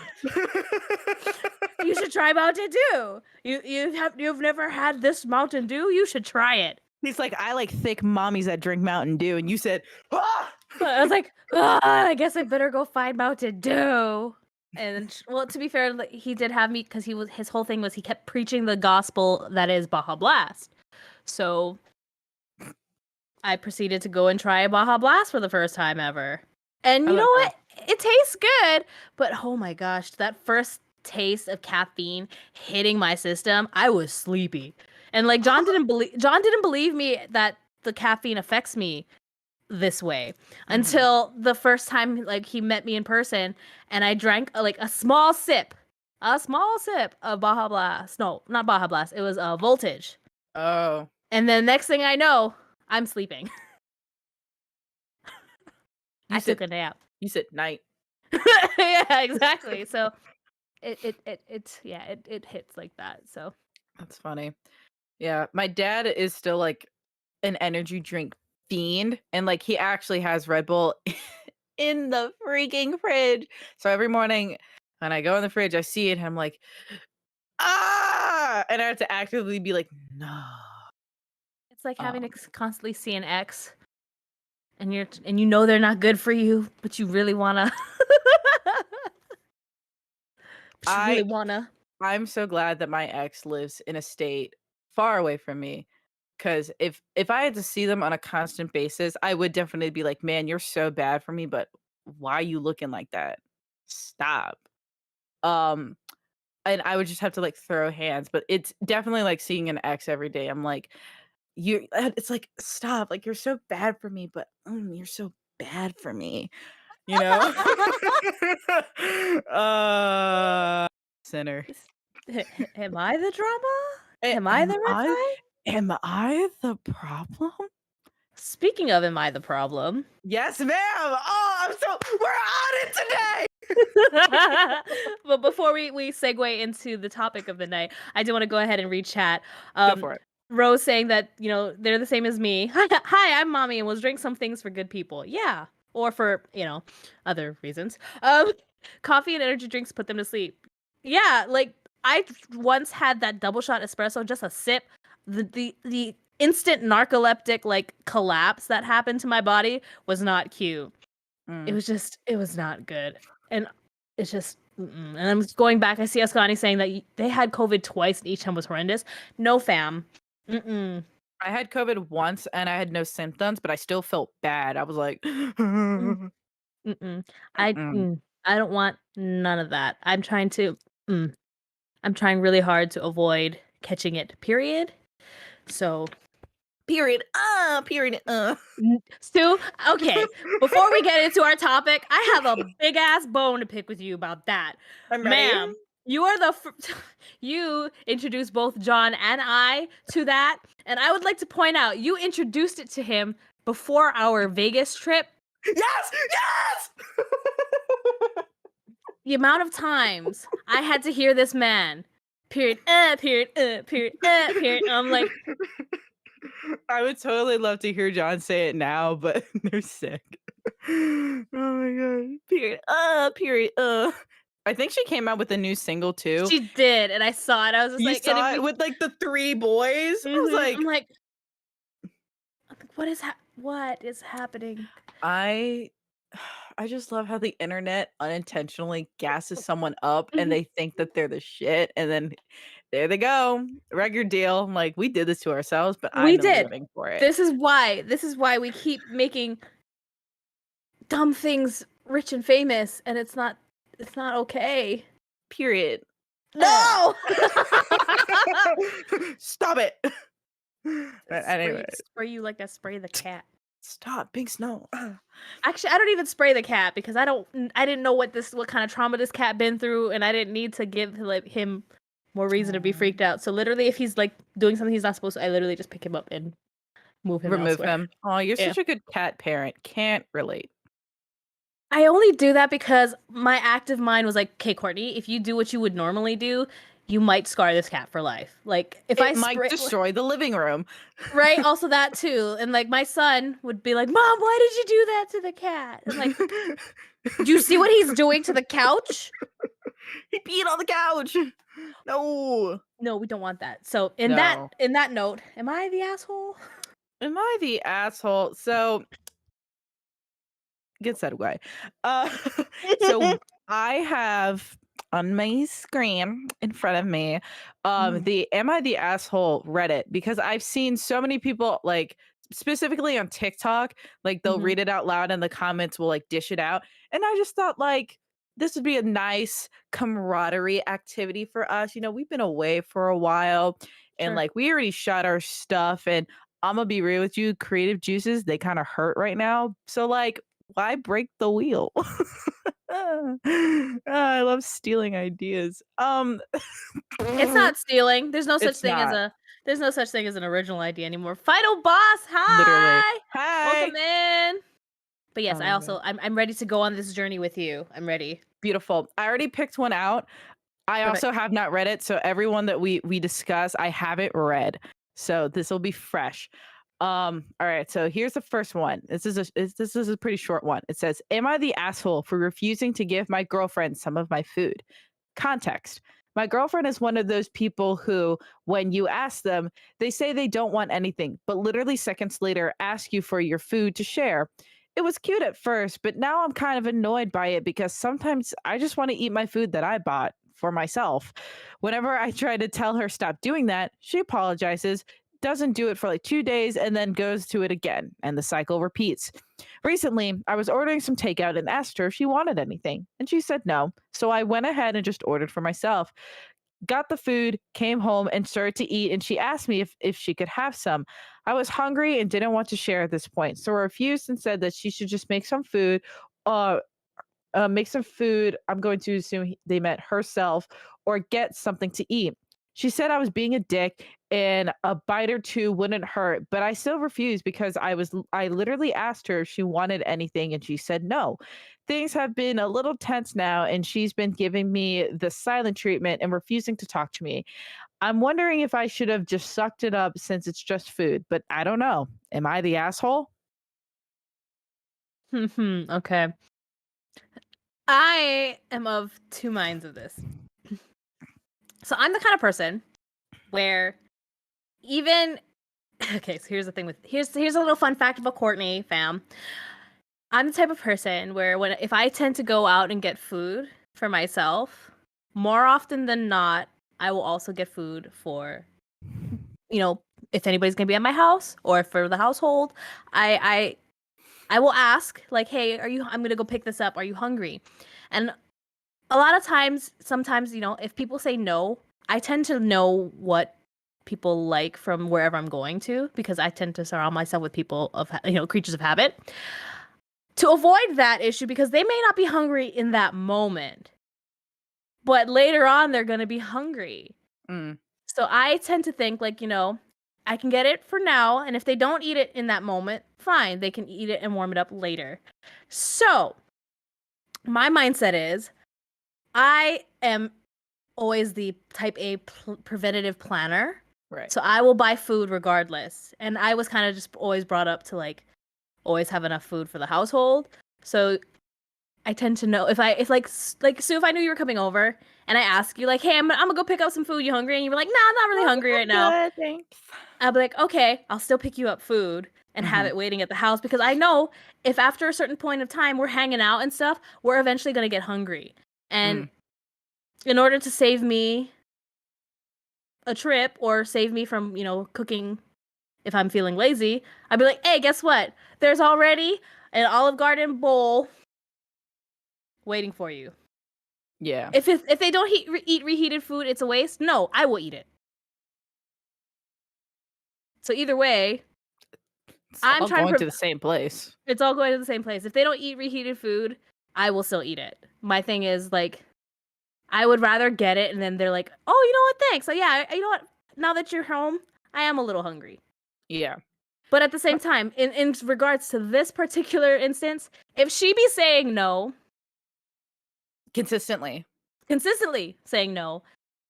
You should try Mountain Dew. You've never had this Mountain Dew? You should try it." He's like, "I like thick mommies that drink Mountain Dew," and you said, "Ah!" I was like, "Ah, I guess I better go find Mountain Dew." And well, to be fair, like, he did have me because his whole thing was he kept preaching the gospel that is Baja Blast. So I proceeded to go and try a Baja Blast for the first time ever. And I you know love that. what? It tastes good, but oh my gosh, that first taste of caffeine hitting my system, I was sleepy. And like John didn't believe me that the caffeine affects me this way Mhm. until the first time like he met me in person and I drank like a small sip of Baja Blast. No, not Baja Blast. It was Voltage. Oh, And then next thing I know, I'm sleeping. you I took said a nap. you said night. Yeah, exactly. So it hits like that. So That's funny. Yeah, my dad is still, like, an energy drink fiend, and, like, he actually has Red Bull in the freaking fridge. So every morning when I go in the fridge, I see it, and I'm like, "Ah!" And I have to actively be like, "No." it's like having to Um, constantly see an ex and you know they're not good for you, but you really wanna but you really I wanna. I'm so glad that my ex lives in a state far away from me. 'Cause if I had to see them on a constant basis, I would definitely be like, "Man, you're so bad for me, but why are you looking like that? Stop." Um, and I would just have to, like, throw hands, but it's definitely like seeing an ex every day. I'm like, "You" it's like, "Stop, like, you're so bad for me, but, you're so bad for me." You know? Uh, Sinner. Am I the drama? A Am I the red flag? am I the problem? Speaking of, am I the problem? Yes, ma'am. Oh, we're on it today. But before we segue into the topic of the night, I do want to go ahead and read chat. Go Um, for it. Rose saying that they're the same as me. Hi, I'm mommy, and will drink some things for good people. Yeah, or for other reasons. Coffee and energy drinks put them to sleep. Yeah, like I once had that double shot espresso, just a sip. The instant narcoleptic like collapse that happened to my body was not cute. Mm. It was not good. And it's just, mm-mm. And I'm going back. I see Ascani saying that they had COVID twice and each time was horrendous. No, fam. Mm-mm. I had COVID once and I had no symptoms, but I still felt bad. I was like, Mm, mm-mm. mm-mm. I don't want none of that. Mm, I'm trying really hard to avoid catching it, period. So, Period. Period. Stu, okay, before we get into our topic, I have a big ass bone to pick with you about that. I'm ready. Ma'am, you are you introduced both John and I to that, and I would like to point out you introduced it to him before our Vegas trip. Yes, yes. The amount of times I had to hear this man, period, period, period, period. I'm like, I would totally love to hear John say it now, but they're sick. Oh my god. Period. Period. I think she came out with a new single too. she did, and I saw it. I was just You like, and saw it with like the three boys. I was I'm like, like, what is happening? I I just love how the internet unintentionally gasses someone up and Mhm. they think that they're the shit, and then there they go. Record deal. I'm like, we did this to ourselves, but We I'm the did. living for it. This is why we keep making dumb things rich and famous, and it's not okay. Period. No! Stop it. spray Anyway, spray you like I spray the cat. stop. Pink snow. Actually, I don't even spray the cat because I didn't know what kind of trauma this cat been through, and I didn't need to give like him more reason to be Aw. freaked out. So literally, if he's like doing something he's not supposed to, I literally just pick him up and move him Remove elsewhere. him. Oh, you're Yeah. such a good cat parent. Can't relate. I only do that because my active mind was like, "Okay, Courtney, if you do what you would normally do, you might scar this cat for life." Like if I It might spray, destroy the living room. right? Also that too, and like my son would be like, "Mom, why did you do that to the cat?" I'm like, "Do you see what he's doing to the couch?" He peed on the couch. No. No, we don't want that. So in that No. in that note, am I the asshole? Am I the asshole? So good segue. Uh, so I have on my screen in front of me, Mm, the "Am I the Asshole" Reddit, because I've seen so many people, like, specifically on TikTok, like, they'll mhm, read it out loud and the comments will, like, dish it out, and I just thought, like, this would be a nice camaraderie activity for us. We've been away for a while, and, sure. like, we already shot our stuff, and Imma be real with you, creative juices, they kinda hurt right now, so, like, why break the wheel? I love stealing ideas. It's not stealing. It's not, There's no such thing as an original idea anymore. Final boss, literally. hi! Hi. Welcome in. But yes, Oh my god. I'm ready to go on this journey with you. I'm ready. Beautiful. I already picked one out. I Perfect. also have not read it, so everyone that we discuss, I haven't read. So this will be fresh. All right, so here's the first one. This is a pretty short one. It says, "Am I the asshole for refusing to give my girlfriend some of my food?" Context. My girlfriend is one of those people who, when you ask them, they say they don't want anything, but literally seconds later ask you for your food to share. It was cute at first, but now I'm kind of annoyed by it because sometimes I just want to eat my food that I bought for myself. Whenever I try to tell her stop doing that, she apologizes, doesn't do it for like 2 days, and then goes to it again, and the cycle repeats. Recently, I was ordering some takeout and asked her if she wanted anything, and she said no. So I went ahead and just ordered for myself. Got the food, came home, and started to eat, and she asked me if she could have some. I was hungry and didn't want to share at this point, so I refused and said that she should just make some food. Uh, Make some food. I'm going to assume they meant herself, or get something to eat. She said I was being a dick and a bite or two wouldn't hurt, but I still refused because I literally asked her if she wanted anything and she said no. Things have been a little tense now and she's been giving me the silent treatment and refusing to talk to me. I'm wondering if I should have just sucked it up since it's just food, but I don't know. Am I the asshole? Okay. I am of two minds of this. So I'm the kind of person where even okay, so here's the thing with here's a little fun fact about Courtney, fam. I'm the type of person where when if I tend to go out and get food for myself, more often than not, I will also get food for, you know, if anybody's gonna be at my house or for the household. I I will ask like, hey, are you? I'm gonna go pick this up. Are you hungry? And a lot of times, sometimes if people say no, I tend to know what people like from wherever I'm going to because I tend to surround myself with people of creatures of habit to avoid that issue because they may not be hungry in that moment, but later on they're gonna be hungry. Mm, So I tend to think like, I can get it for now, and if they don't eat it in that moment, fine, they can eat it and warm it up later. So my mindset is I am always the type A preventative planner. right. So I will buy food regardless. And I was kind of just always brought up to like always have enough food for the household. So I tend to know if like Sue, if I knew you were coming over and I ask you like, hey, I'm gonna go pick up some food. You hungry? And you were like, nah, I'm not really Oh, hungry right I'm now. good, thanks. I'll be like, okay, I'll still pick you up food and have Mhm, it waiting at the house because I know if after a certain point of time we're hanging out and stuff, we're eventually gonna get hungry. And mm, in order to save me a trip or save me from, cooking if I'm feeling lazy, I'd be like, hey, guess what? There's already an Olive Garden bowl waiting for you. yeah. If they don't eat reheated food, it's a waste. No, I will eat it. So either way, It's I'm all trying to going to the same place. it's all going to the same place. If they don't eat reheated food, I will still eat it. My thing is like I would rather get it and then they're like, "Oh, you know what? Thanks." So yeah, you know what? Now that you're home, I am a little hungry. Yeah. But at the same But time, in regards to this particular instance, if she be saying no, consistently. consistently saying no,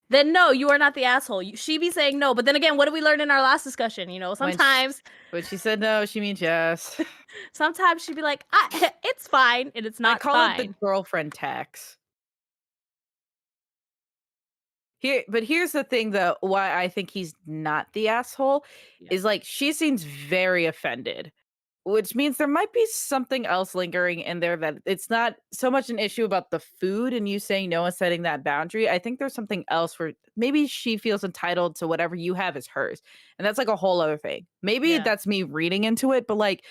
then no, you are not the asshole. She be saying no. But then again, what did we learn in our last discussion? When sh Sometimes when she said no, she means yes. sometimes she'd be like, it's fine, and it's I not call it the fine. girlfriend tax. Here's the thing though, why I think he's not the asshole Yeah. is, like, she seems very offended, which means there might be something else lingering in there that it's not so much an issue about the food and you saying no and setting that boundary. I think there's something else where maybe she feels entitled to whatever you have is hers, and that's, like, a whole other thing. Maybe Yeah. that's me reading into it, but, like,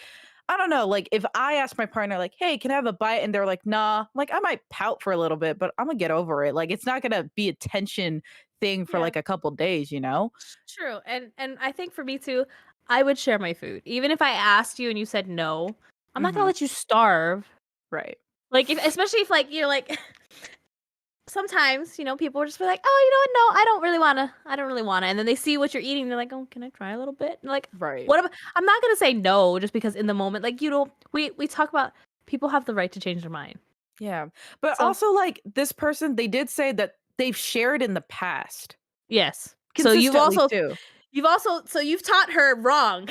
I don't know, like, if I ask my partner, like, "Hey, can I have a bite?" and they're like, "Nah," like, I might pout for a little bit, but Imma get over it. Like, it's not gonna be a tension thing for, Yeah. like, a couple days, you know? True. And I think for me too, I would share my food. Even if I asked you and you said no, I'm not gonna Mhm. let you starve. Right. Like if especially if like you're like sometimes, people will just be like, "Oh, you know what? No, I don't really wanna. I don't really wanna." And then they see what you're eating, they're like, "Oh, can I try a little bit?" And like, Right. what about I'm not gonna say no just because in the moment, like, we talk about people have the right to change their mind. Yeah. But So also, like, this person, they did say that they've shared in the past. yes. So Consistently too. you've taught her wrong.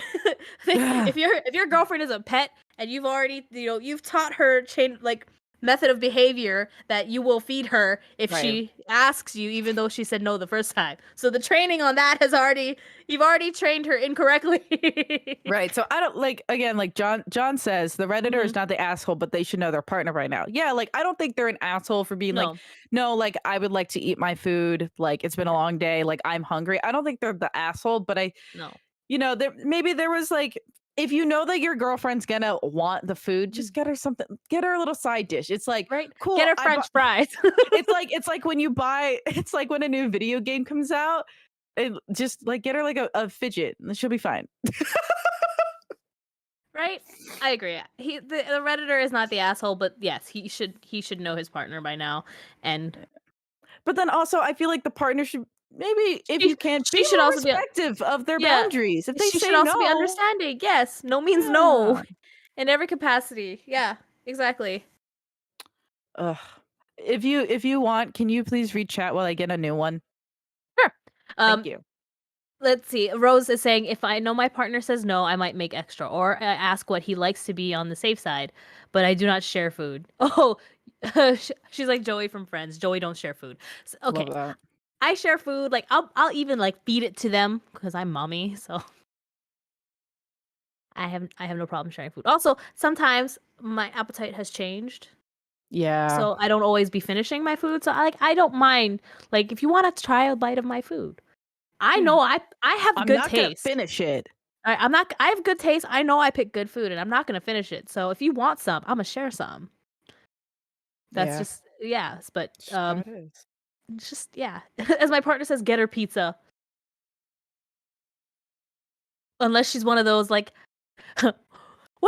Yeah. If your girlfriend is a pet and you've already you've taught her change like method of behavior that you will feed her if Right. she asks you even though she said no the first time. So the training on that has already you've already trained her incorrectly. Right. So I don't like again, like John says, the Redditor Mhm. is not the asshole, but they should know their partner right now. Yeah, like I don't think they're an asshole for being like, No. no, like I would like to eat my food. Like it's been a Yeah. long day. Like I'm hungry. I don't think they're the asshole, but No. there maybe there was like if you know that your girlfriend's gonna want the food, just Mhm. get her something, get her a little side dish. It's like, Right? Get cool. her french fries. It's like when you buy it's like when a new video game comes out and just like get her like a fidget and she'll be fine. Right? I agree. The redditor is not the asshole, but yes, he should know his partner by now. And But then also, I feel like the partner should. maybe if She you can, be she should more also be respective of their yeah, boundaries. If they she should say also be no, understanding. Yes, no means no yeah. in every capacity. Yeah, exactly. Ugh. If you want, can you please read chat while I get a new one? Sure. Thank Um, you. let's see. Rose is saying if I know my partner says no, I might make extra or ask what he likes to be on the safe side, but I do not share food. Oh, she's like Joey from Friends. Joey don't share food. Okay, Love that. I share food. Like I'll even like feed it to them because I'm mommy. So I have no problem sharing food. Also, sometimes my appetite has changed. Yeah. So I don't always be finishing my food. So I don't mind like if you want to try a bite of my food. I Yeah. know I have I'm good not gonna taste. finish it. I'm not I have good taste. I know I pick good food and I'm not gonna finish it. So if you want some, I'm gonna share some. That's Yeah. just yes, but Just how it is. it's just yeah. As my partner says, get her pizza. Unless she's one of those like, what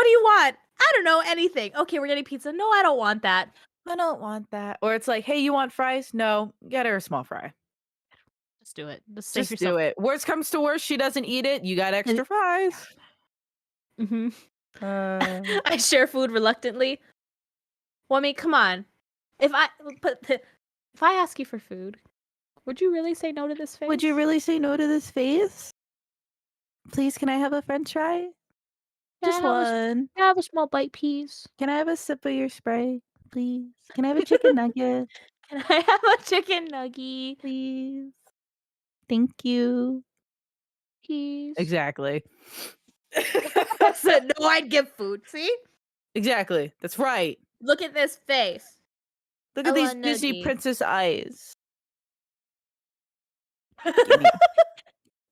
do you want? I don't know anything. Okay, we're getting pizza. No, I don't want that. I don't want that. Or it's like, hey, you want fries? No, get her a small fry. Just do it. Just save Just do yourself. it. Worst comes to worst, she doesn't eat it. You got And extra fries. mhm. Uh, I share food reluctantly. Well, I mean, come on. If I but if I ask you for food, would you really say no to this would you face? really say no to this face? Please, can I have a french fry? Can I Just have one. can I have a small bite, please? Can I have a sip of your spray, please? Can I have a chicken nugget, Can I have a chicken nugget, please? Thank you. please? Exactly. I said no, I'd give food. See? Exactly. That's right. Look at this face. Look I at these want Disney nugget. princess eyes. Give me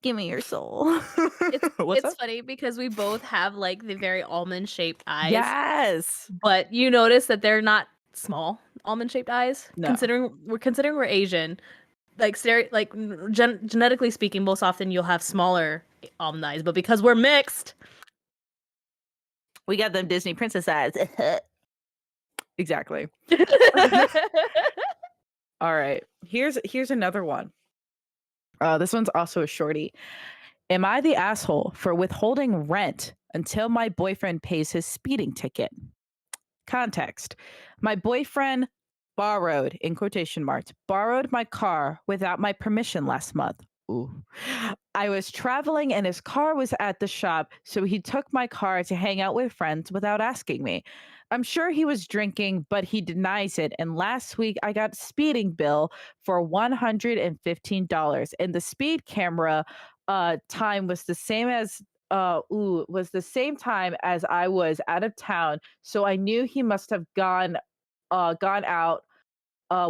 give me your soul. It's What's it's up? funny because we both have like the very almond shaped eyes, Yes. but you notice that they're not small almond shaped eyes. No. Considering we're Asian, like genetically speaking, most often you'll have smaller almond eyes, but because we're mixed, We got them Disney princess eyes. Exactly. All right. Here's another one. This one's also a shorty. Am I the asshole for withholding rent until my boyfriend pays his speeding ticket? Context. My boyfriend borrowed, in quotation marks, borrowed my car without my permission last month. Ooh. I was traveling and his car was at the shop, so he took my car to hang out with friends without asking me. I'm sure he was drinking, but he denies it. And last week I got a speeding bill for $115, and the speed camera time was the same as was the same time as I was out of town, so I knew he must have gone out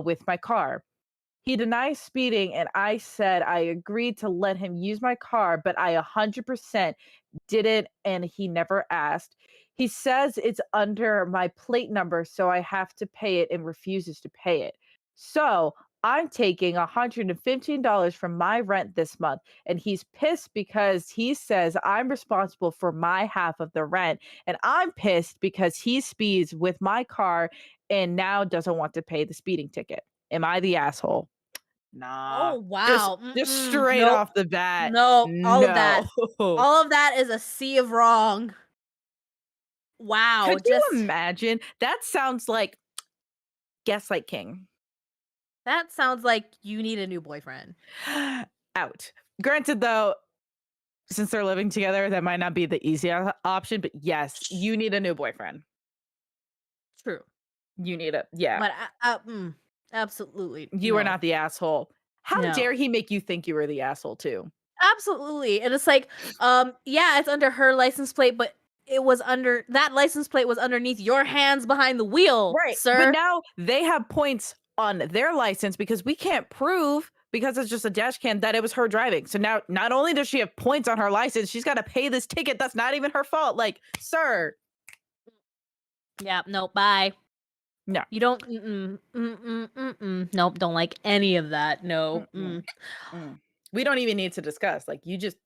with my car. He denies speeding, and I said I agreed to let him use my car, but I 100% didn't, and he never asked. He says it's under my plate number, so I have to pay it and refuses to pay it. So I'm taking $115 from my rent this month, and he's pissed because he says I'm responsible for my half of the rent, and I'm pissed because he speeds with my car and now doesn't want to pay the speeding ticket. Am I the asshole? Nah. oh Just wow. just Mm-mm. straight Nope. off the bat, No, no. all of that is a sea of wrong. Could Wow, you just imagine? That sounds like Gaslight King. that sounds like you need a new boyfriend. Out. Granted, though, since they're living together, that might not be the easiest option, but yes, you need a new boyfriend. True. You need it. Yeah. But absolutely You are no. not the asshole. How No. dare he make you think you were the asshole too? Absolutely. And it's like, yeah, it's under her license plate, but it was under that license plate was underneath your hands behind the wheel, Right. But sir. now they have points on their license because we can't prove because it's just a dash cam that it was her driving. So now not only does she have points on her license, she's got to pay this ticket that's not even her fault. Like, sir, Yeah, no, bye. no. You don't nope, don't like any of that. No. Mm-mm, mm. We don't even need to discuss. Like, you just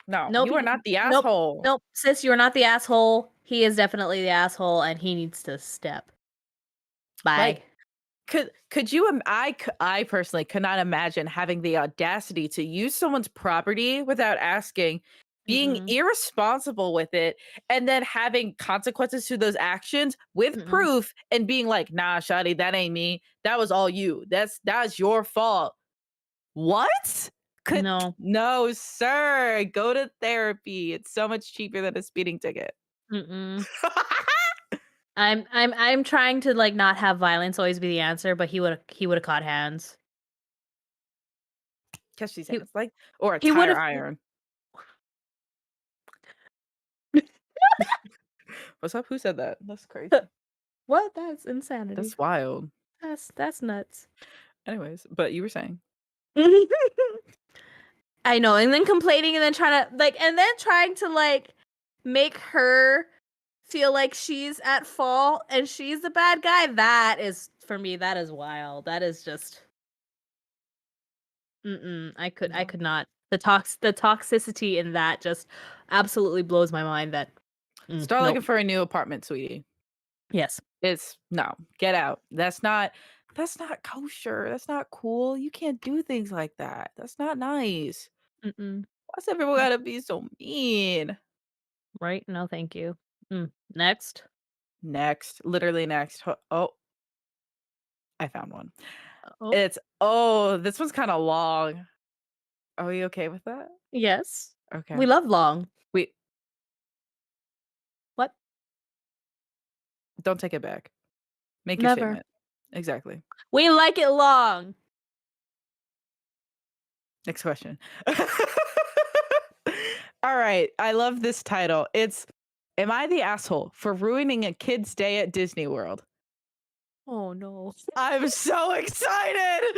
no, Nope, you are not the nope, asshole. nope. Sis, you're not the asshole. He is definitely the asshole and he needs to step. Like, Bye. Could you I personally could not imagine having the audacity to use someone's property without asking, being Mm-mm. irresponsible with it, and then having consequences to those actions with Mm-mm. proof and being like, "Nah, shawty, that ain't me. That was all you. That's your fault." What? Could No. No, sir. Go to therapy. It's so much cheaper than a speeding ticket. Mm-mm. I'm trying to like not have violence always be the answer, but he would have caught hands. Catch these He hands, like, or a he would tire have. iron. What's up? Who said that? That's crazy. What? That's insanity. That's wild. That's nuts. Anyways, but you were saying. I know, and then complaining and then trying to like make her feel like she's at fault and she's the bad guy. That is for me, that is wild. That is just I No. could not. The toxicity in that just absolutely blows my mind that Start nope. looking for a new apartment, sweetie. Yes. It's no, get out. That's not kosher. That's not cool. You can't do things like that. That's not nice. Mm-mm. Why's everyone gotta be so mean? Right? No, thank you. Next. Next, literally next. Oh, I found one. Oh, This one's kind of long. Are you okay with that? yes. Okay. We love long. Wait, What? don't take it back. Make your Never. statement. Exactly. We like it long. Next question. All right. I love this title. It's Am I the asshole for ruining a kid's day at Disney World? Oh no. I'm so excited.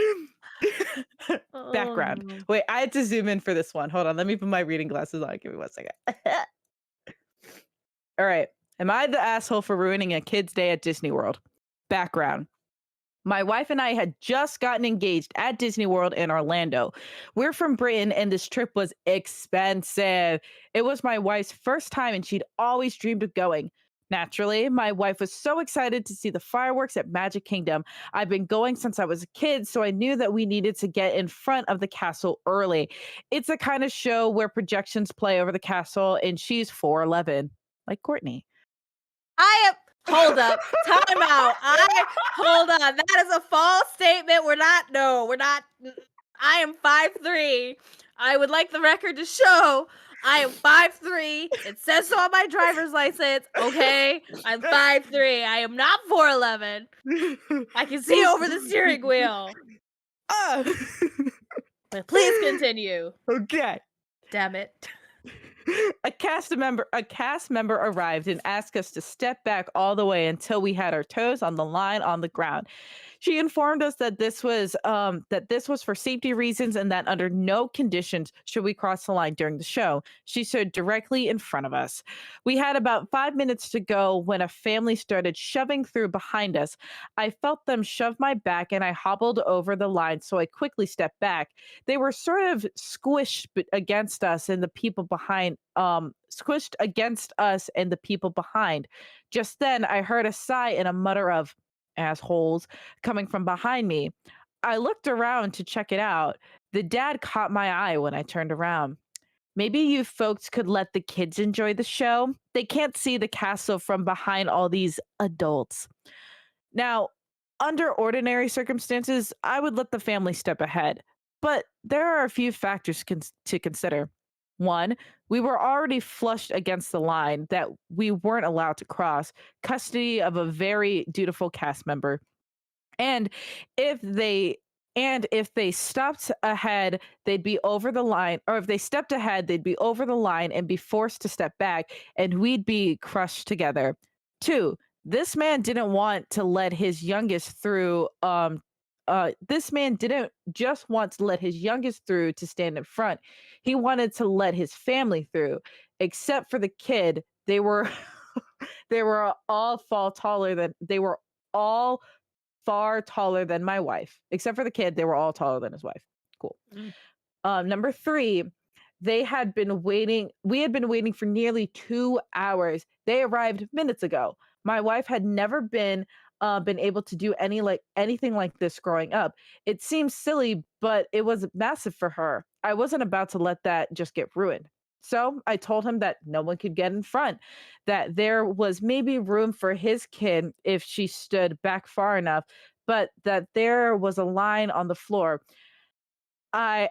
Oh Background. no. Wait, I had to zoom in for this one. Hold on. Let me put my reading glasses on. Give me 1 second. All right. Am I the asshole for ruining a kid's day at Disney World? Background. My wife and I had just gotten engaged at Disney World in Orlando. We're from Britain and this trip was expensive. It was my wife's first time and she'd always dreamed of going. Naturally, my wife was so excited to see the fireworks at Magic Kingdom. I've been going since I was a kid, so I knew that we needed to get in front of the castle early. It's a kind of show where projections play over the castle, and she's 4'11, like Courtney. I am hold up. Time out. I hold on. That is a false statement. We're not I am 5'3". I would like the record to show I am 5'3". It says so on my driver's license. Okay. I'm 5'3". I am not 4'11". I can see over the steering wheel. Ah. But please continue. Okay. Damn it. A cast member arrived and asked us to step back all the way until we had our toes on the line on the ground. She informed us that this was for safety reasons and that under no conditions should we cross the line during the show. She stood directly in front of us. We had about 5 minutes to go when a family started shoving through behind us. I felt them shove my back and I hobbled over the line, so I quickly stepped back. They were sort of against us and the people behind, squished against us and the people behind. Just then, I heard a sigh and a mutter of assholes coming from behind me. I looked around to check it out. The dad caught my eye when I turned around. Maybe you folks could let the kids enjoy the show. They can't see the castle from behind all these adults. Now, under ordinary circumstances, I would let the family step ahead, but there are a few factors to consider. One, we were already flushed against the line that we weren't allowed to cross, custody of a very dutiful cast member. And if they if they stopped ahead, they'd be over the line, or if they stepped ahead, they'd be over the line and be forced to step back, and we'd be crushed together. Two, this man didn't want to let his youngest through. This man didn't just want to let his youngest through to stand in front. He wanted to let his family through, except for the kid. They were they were all fall taller than they were all far taller than my wife, except for the kid. They were all taller than his wife. Cool. Mm. Number three, they had been waiting. We had been waiting for nearly 2 hours. They arrived minutes ago. My wife had never been been able to do anything like this growing up. It seems silly, but it was massive for her. I wasn't about to let that just get ruined. So I told him that no one could get in front, that there was maybe room for his kid if she stood back far enough, but that there was a line on the floor. I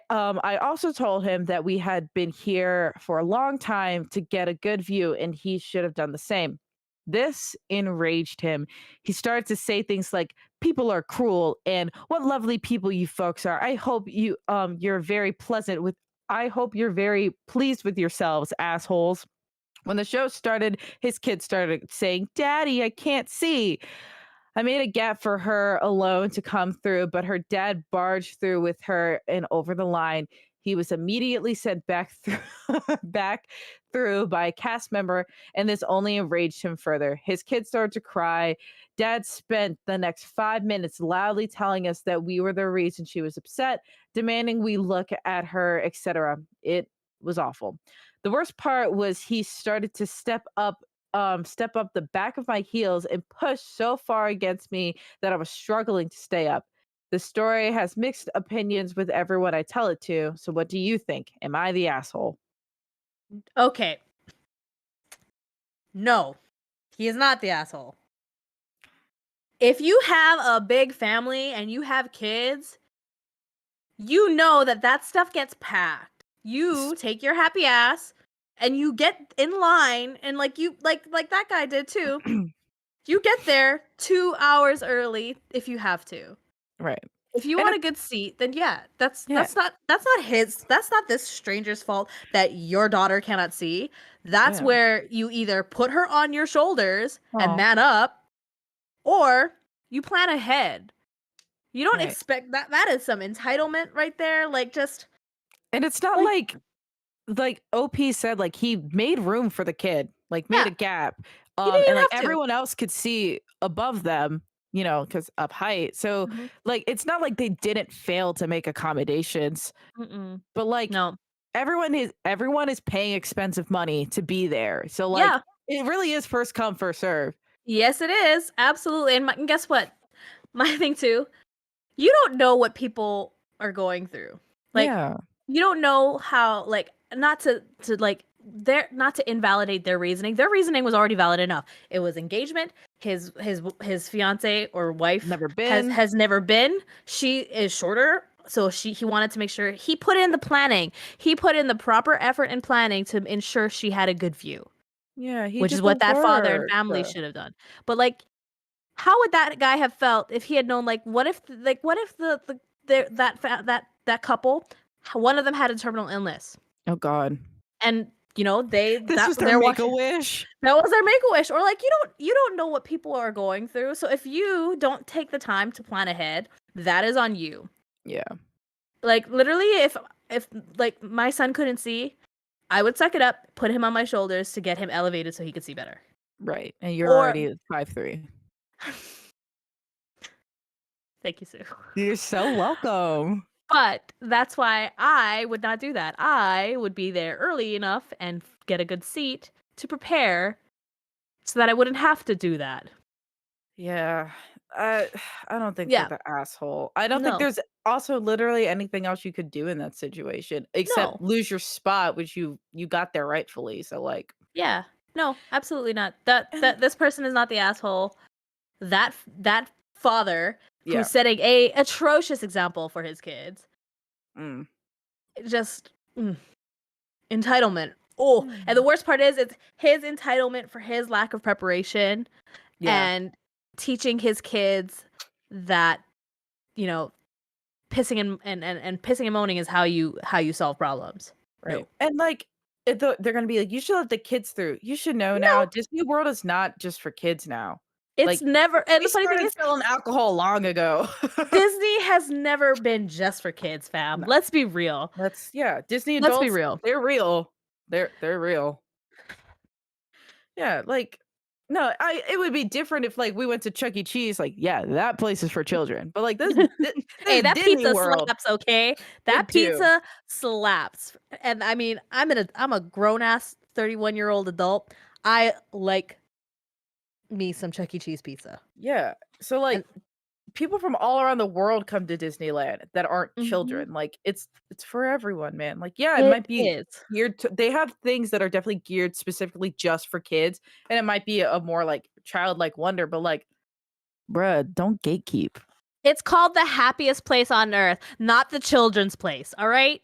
also told him that we had been here for a long time to get a good view and he should have done the same. This enraged him. He started to say things like people are cruel and what lovely people you folks are. You're very pleasant with I hope you're very pleased with yourselves, assholes. When the show started, his kids started saying, "Daddy, I can't see." I made a gap for her alone to come through, but her dad barged through with her and over the line. He was immediately sent back through back through by a cast member, and this only enraged him further. His kids started to cry. Dad spent the next 5 minutes loudly telling us that we were the reason she was upset, demanding we look at her, etc. It was awful. The worst part was he started to step up the back of my heels and push so far against me that I was struggling to stay up. The story has mixed opinions with everyone I tell it to. So, what do you think? Am I the asshole? Okay. No, he is not the asshole. If you have a big family and you have kids, you know that that stuff gets packed. You take your happy ass and you get in line and like that guy did too. You get there 2 hours early if you have to. Right. If you And want it, a good seat, then yeah, that's yeah, that's not this stranger's fault that your daughter cannot see. That's yeah. where you either put her on your shoulders and Oh, man up, or you plan ahead. You don't right. expect that is some entitlement right there. Like just And it's not like like OP said, like he made room for the kid, like made a yeah, gap. you didn't And even like have to. everyone else could see above them, because up height. So Mhm. like it's not like they didn't fail to make accommodations. Mm-mm. But, like, No. everyone is paying expensive money to be there. So, like, Yeah. it really is first come, first serve. Yes, it is. Absolutely. And guess what? My thing too. You don't know what people are going through. Like Yeah, you don't know how not to like their not to invalidate their reasoning. Their reasoning was already valid enough. It was engagement. His fiance or wife never has been. has never been. She is shorter, so he wanted to make sure he put in the planning. He put in the proper effort and planning to ensure she had a good view, Yeah, he which did is the what that father and work. family should have done. But like how would that guy have felt if he had known what if that couple one of them had a terminal illness Oh god. and they This that was their they're watching Make-A-Wish. that was their make-a-wish or like you don't know what people are going through, so if you don't take the time to plan ahead, that is on you. Yeah, Like literally if like my son couldn't see, I would suck it up, put him on my shoulders to get him elevated so he could see better. right, and you're Or already 5'3". thank you, Sue. You're so welcome. But that's why I would not do that. I would be there early enough and get a good seat to prepare so that I wouldn't have to do that. Yeah, I I don't think they're Yeah. the asshole. I don't think No. there's also literally anything else you could do in that situation except No. lose your spot, which you got there rightfully, so, like Yeah. No, absolutely not. That and that this person is not the asshole. That father yeah, who's setting a atrocious example for his kids. mm. Just entitlement. Oh, and the Mm. worst part is it's his entitlement for his lack of preparation Yeah, and teaching his kids that you know pissing and pissing and moaning is how you solve problems. right. No. And, like, they're gonna be like, "You should let the kids through. You should know now, No. Disney World is not just for kids now." It's Like, never and they the funny thing started is selling alcohol long ago. Disney has never been just for kids, fam. No, Let's be real. yeah, Disney Let's be adults, real. they're real. They're real. Yeah, like, no, it would be different if, like, we went to Chuck E. Cheese, like, yeah, that place is for children, but, like, this Hey, is that Disney pizza World. slaps, okay? That It do. pizza slaps. And I mean, I'm a grown ass 31-year-old adult. I like me some Chuck E. Cheese pizza. Yeah. So, And like, people from all around the world come to Disneyland that aren't mhm, children. Like, it's for everyone, man. Like, yeah, it it might be is. geared to they have things that are definitely geared specifically just for kids, and it might be a more, like, childlike wonder, but, like, bruh, don't gatekeep. It's called the happiest place on earth, not the children's place, all right?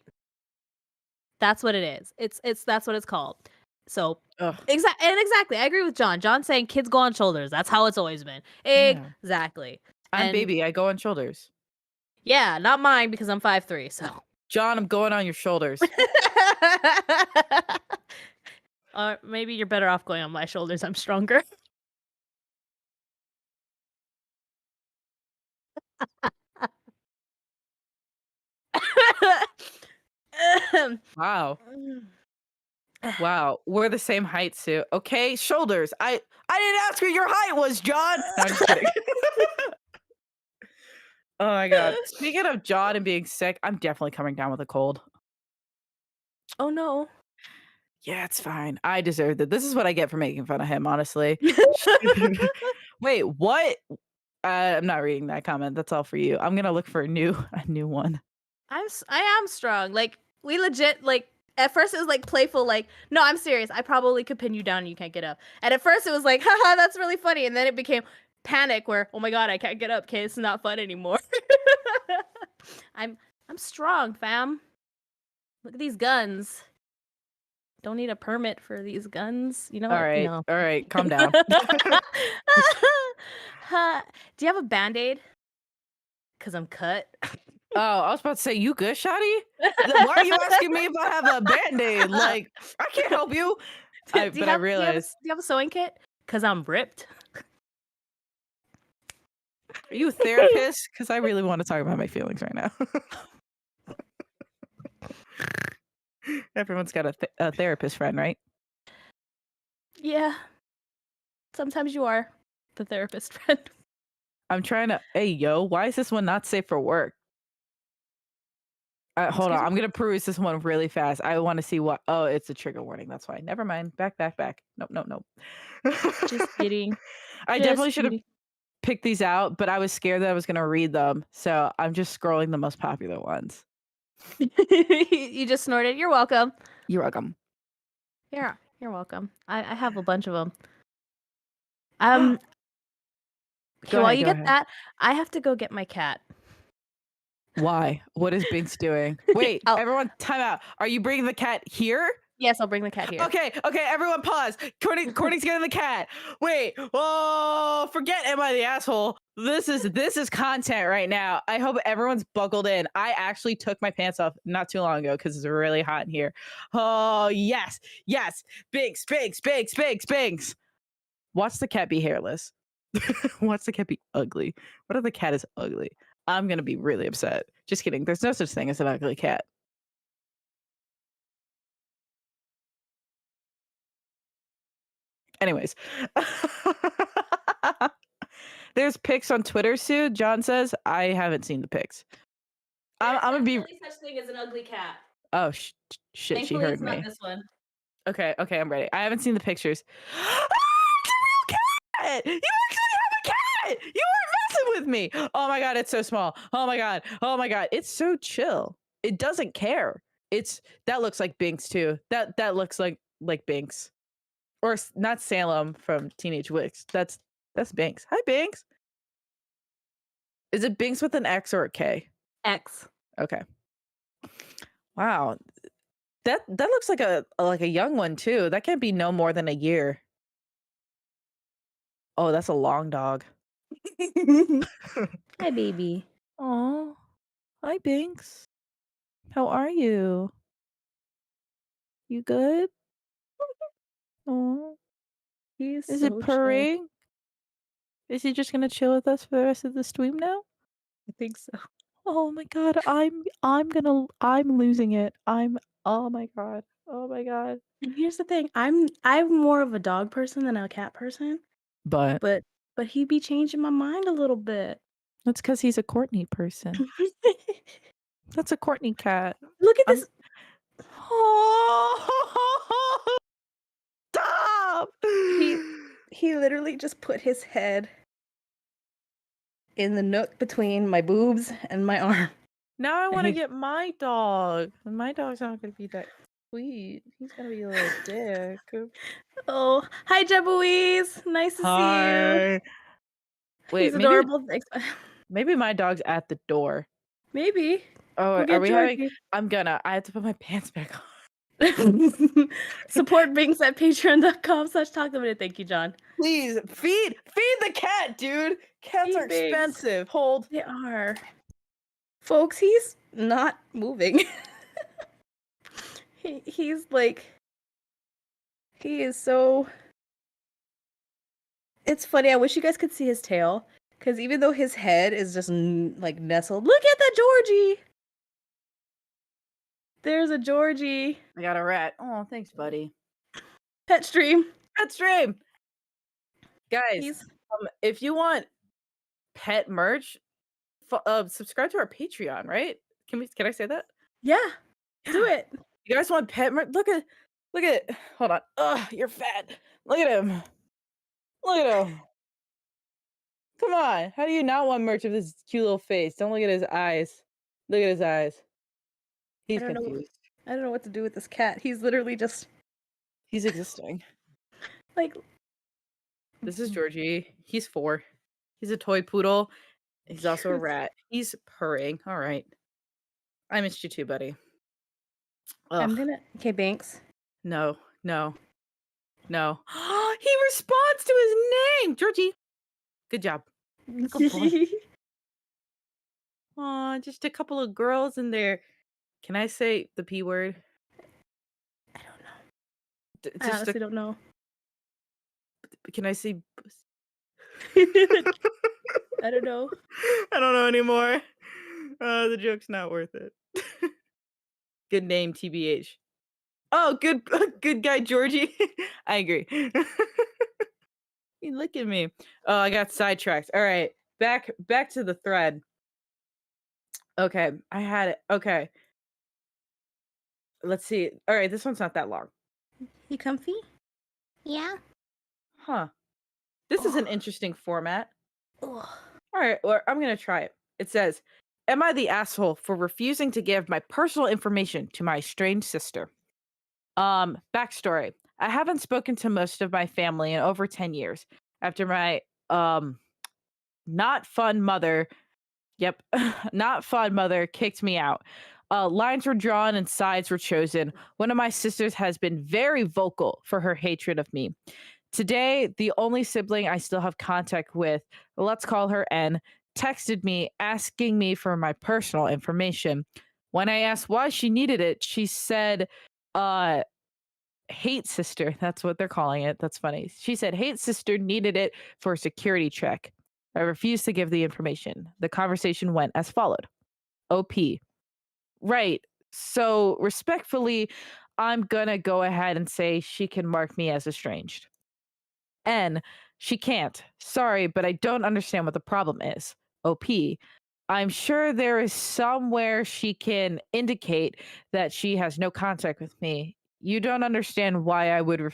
That's what it is. It's that's what it's called. So, Ugh, exactly, I agree with John. John's saying kids go on shoulders. That's how it's always been. yeah. Exactly. I'm And baby, I go on shoulders. yeah, not mine because I'm 5'3", so. John, I'm going on your shoulders. Or maybe you're better off going on my shoulders. I'm stronger. Wow. Wow, we're the same height, Sue. Okay, shoulders. I didn't ask what your height was, John. No, I'm just kidding. Oh my god. Speaking of John and being sick, I'm definitely coming down with a cold. Oh no. Yeah, it's fine. I deserved it. This is what I get for making fun of him, honestly. Wait, what? I'm not reading that comment. That's all for you. I'm gonna look for a new one. I am strong. Like we legit like at first it was like playful, like, no, I'm serious. I probably could pin you down and you can't get up. And at first it was like, haha, that's really funny. And then it became panic where, oh my god, I can't get up. Okay, it's not fun anymore. I'm I'm strong, fam. Look at these guns. Don't need a permit for these guns. You know what? No. All right, calm down. Do you have a band-aid? Because I'm cut. Oh, I was about to say, "You good, shawty?" Why are you asking me if I have a Band-Aid? Like, I can't help you. Do you But I have realized, do you have a sewing kit? Because I'm ripped. are you a therapist? Because I really wanna talk about my feelings right now. Everyone's got a therapist friend, right? Yeah, sometimes you are the therapist friend. I'm trying to hey, yo, why is this one not safe for work? Hold Excuse on, me? I'm gonna peruse this one really fast. I wanna see what oh, it's a trigger warning, that's why. Never mind. Back, back, back. Nope, nope, nope. Just kidding. I Just definitely should have kidding. picked these out, but I was scared that I was gonna read them, so I'm just scrolling the most popular ones. You just snorted. You're welcome. You're welcome. You're welcome. I have a bunch of them. Go Okay, while ahead, you go get ahead. that, I have to go get my cat. Why? What is Binks doing? Wait, I'll everyone time out. Are you bringing the cat here? Yes, I'll bring the cat here. Okay, okay, everyone pause. Courtney's getting the cat. Wait, oh, forget am I the asshole? This is content right now. I hope everyone's buckled in. I actually took my pants off not too long ago because it's really hot in here. Oh yes, yes. Binks, Binks, Binks, Binks, Binks. Watch the cat be hairless. Watch the cat be ugly. What if the cat is ugly? I'm gonna be really upset. Just kidding. There's no such thing as an ugly cat. Anyways. There's pics on Twitter, Sue. John says, I haven't seen the pics. There's I'm gonna be definitely such thing as an ugly cat. oh shit, she Thankfully, heard it's not me. this one. Okay, okay, I'm ready. I haven't seen the pictures. It's a real cat! You actually have a cat! You weren't messing with me. Oh my god, it's so small. Oh my god. Oh my god. It's so chill. It doesn't care. It's that looks like Binks too. That looks like Binks. Or not Salem from Teenage Wicks. That's Binks. Hi Binks. Is it Binks with an X or a K? X. Okay. Wow. That looks like a young one too. That can't be no more than a year. Oh, that's a long dog. Hi, baby. Oh, hi Binks. How are you? You good? Oh, He's is it so chill. purring? Is he just gonna chill with us for the rest of the stream now? I think so. Oh my god, I'm losing it. Oh my god. Oh my god. And here's the thing, I'm more of a dog person than a cat person, But but he be changing my mind a little bit. that's because he's a Courtney person. That's a Courtney cat. Look at I'm this. Oh, stop! He he literally just put his head in the nook between my boobs and my arm. Now I And want to he get my dog. And my dog's not going to be that sweet. He's going to be a little dick. oh, hi, Jebouise. Nice to see you. Hi. He's Wait, adorable. Thanks. maybe my dog's at the door. Maybe. Oh, Go are get we having? Georgie. I have to put my pants back on. Support Binks at patreon.com/talk a minute. Thank you, John. Please feed the cat, dude. Cats Feed are Binks. expensive. Hold. They are. Folks, he's not moving. He's like, he is so. It's funny. I wish you guys could see his tail, because even though his head is just like nestled, look at the Georgie. There's a Georgie. I got a rat. Oh, thanks, buddy. Pet stream. Pet stream, guys. He's If you want pet merch, subscribe to our Patreon. Right? Can I say that? yeah. Do it. You guys want pet merch? Look at. Hold on. Ugh, you're fat. Look at him. Look at him. Come on. How do you not want merch of this cute little face? Don't look at his eyes. Look at his eyes. I He's don't know. confused. I don't know what to do with this cat. He's literally just He's existing. like. This is Georgie. He's 4. He's a toy poodle. He's also a rat. He's purring. All right. I missed you too, buddy. I'm Ugh. gonna. Okay, Banks. No. He responds to his name. Georgie. Good job. Good boy. Aw, just a couple of girls in there. Can I say the P word? I don't know. I Just honestly don't know. can I say I don't know. I don't know anymore. The joke's not worth it. Good name, TBH. Oh, good good guy, Georgie. I agree. You look at me. Oh, I got sidetracked. All right. Back to the thread. Okay. I had it. Okay. Let's see. All right, this one's not that long. You comfy? Yeah. Huh. This is an Ugh. interesting format. Ugh. All right, well, I'm going to try it. It says, "Am I the asshole for refusing to give my personal information to my estranged sister?" Backstory. I haven't spoken to most of my family in over 10 years after my not fun mother, yep, not fun mother kicked me out. Lines were drawn and sides were chosen. One of my sisters has been very vocal for her hatred of me. Today, the only sibling I still have contact with, let's call her N, texted me asking me for my personal information. When I asked why she needed it, she said, uh, hate sister. That's what they're calling it. That's funny. She said, hate sister needed it for a security check. I refused to give the information. The conversation went as followed. OP. Right. So, respectfully, I'm going to go ahead and say she can mark me as estranged. N, she can't. Sorry, but I don't understand what the problem is. OP, I'm sure there is somewhere she can indicate that she has no contact with me. You don't understand why I would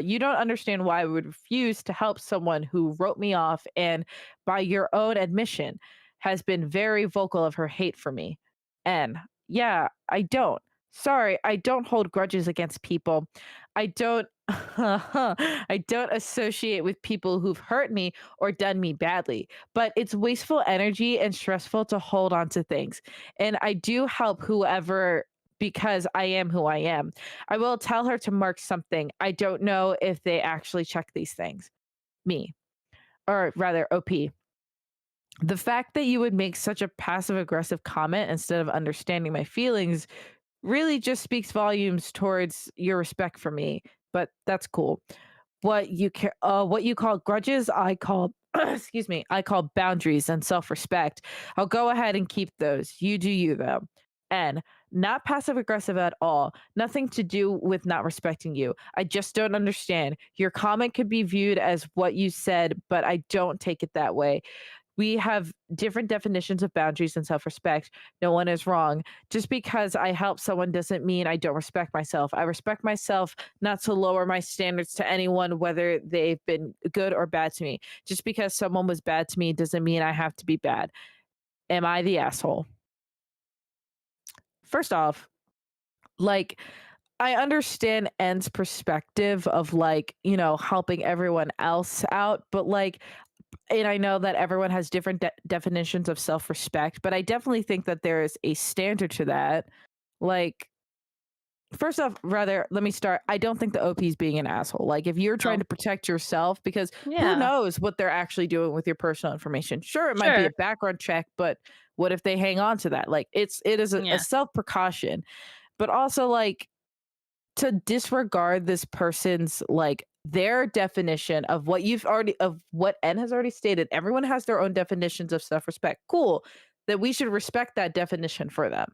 you don't understand why I would refuse to help someone who wrote me off and by your own admission has been very vocal of her hate for me. And yeah, I don't. Sorry, I don't hold grudges against people. I don't I don't associate with people who've hurt me or done me badly, but it's wasteful energy and stressful to hold on to things. And I do help whoever because I am who I am. I will tell her to mark something. I don't know if they actually check these things. Me, or rather, OP. The fact that you would make such a passive aggressive comment instead of understanding my feelings really just speaks volumes towards your respect for me, but that's cool. What you call grudges, I call excuse me, I call boundaries and self-respect. I'll go ahead and keep those. You do you though. And not passive aggressive at all. Nothing to do with not respecting you. I just don't understand. Your comment could be viewed as what you said, but I don't take it that way. We have different definitions of boundaries and self-respect. No one is wrong. Just because I help someone doesn't mean I don't respect myself. I respect myself not to lower my standards to anyone, whether they've been good or bad to me. Just because someone was bad to me doesn't mean I have to be bad. Am I the asshole? First off, like, I understand N's perspective of like, helping everyone else out, but like, and I know that everyone has different definitions of self respect, but I definitely think that there is a standard to that. Like, first off, rather, let me start. I don't think the OP is being an asshole. Like, if you're trying No. to protect yourself, because who Yeah. knows what they're actually doing with your personal information? Sure, it might be a Sure. background check, but what if they hang on to that? Like, it is a Yeah. self precaution, but also like to disregard this person's like their definition of what you've already of what N has already stated. Everyone has their own definitions of self-respect. Cool. That we should respect that definition for them.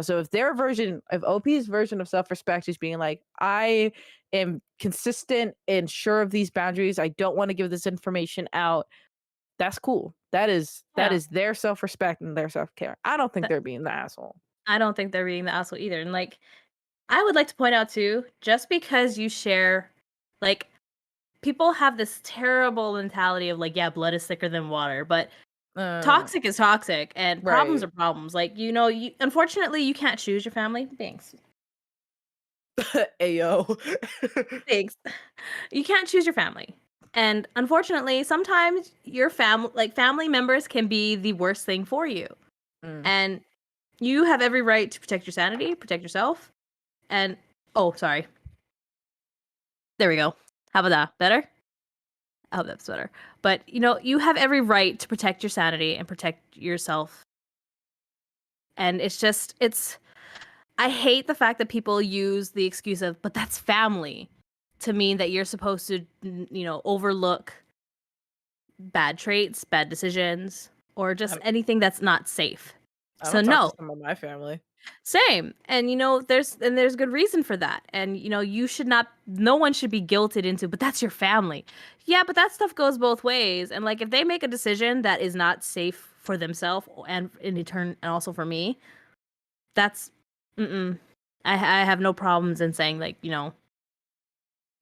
So if their version of OP's version of self-respect is being like, I am consistent and sure of these boundaries. I don't want to give this information out. That's cool. That Yeah. is their self-respect and their self-care. I don't think But they're being the asshole. I don't think they're being the asshole either. And like, I would like to point out too, just because you share, like, people have this terrible mentality of like, yeah, blood is thicker than water, but Uh, toxic is toxic and problems right. are problems. Like, unfortunately, you can't choose your family. Thanks. Ayo. Thanks. You can't choose your family. And unfortunately, sometimes your family members can be the worst thing for you. Mm. And you have every right to protect your sanity, protect yourself. And oh, sorry. There we go. How about that? Better? I hope that's better. But you have every right to protect your sanity and protect yourself. And it's I hate the fact that people use the excuse of, but that's family, to mean that you're supposed to, overlook bad traits, bad decisions, or I just don't anything that's not safe. I So don't talk to no, some of my family. same. And there's good reason for that. And you should not no one should be guilted into, but that's your family. Yeah, but that stuff goes both ways. And like if they make a decision that is not safe for themselves and in return and also for me, that's mm-mm. I have no problems in saying like,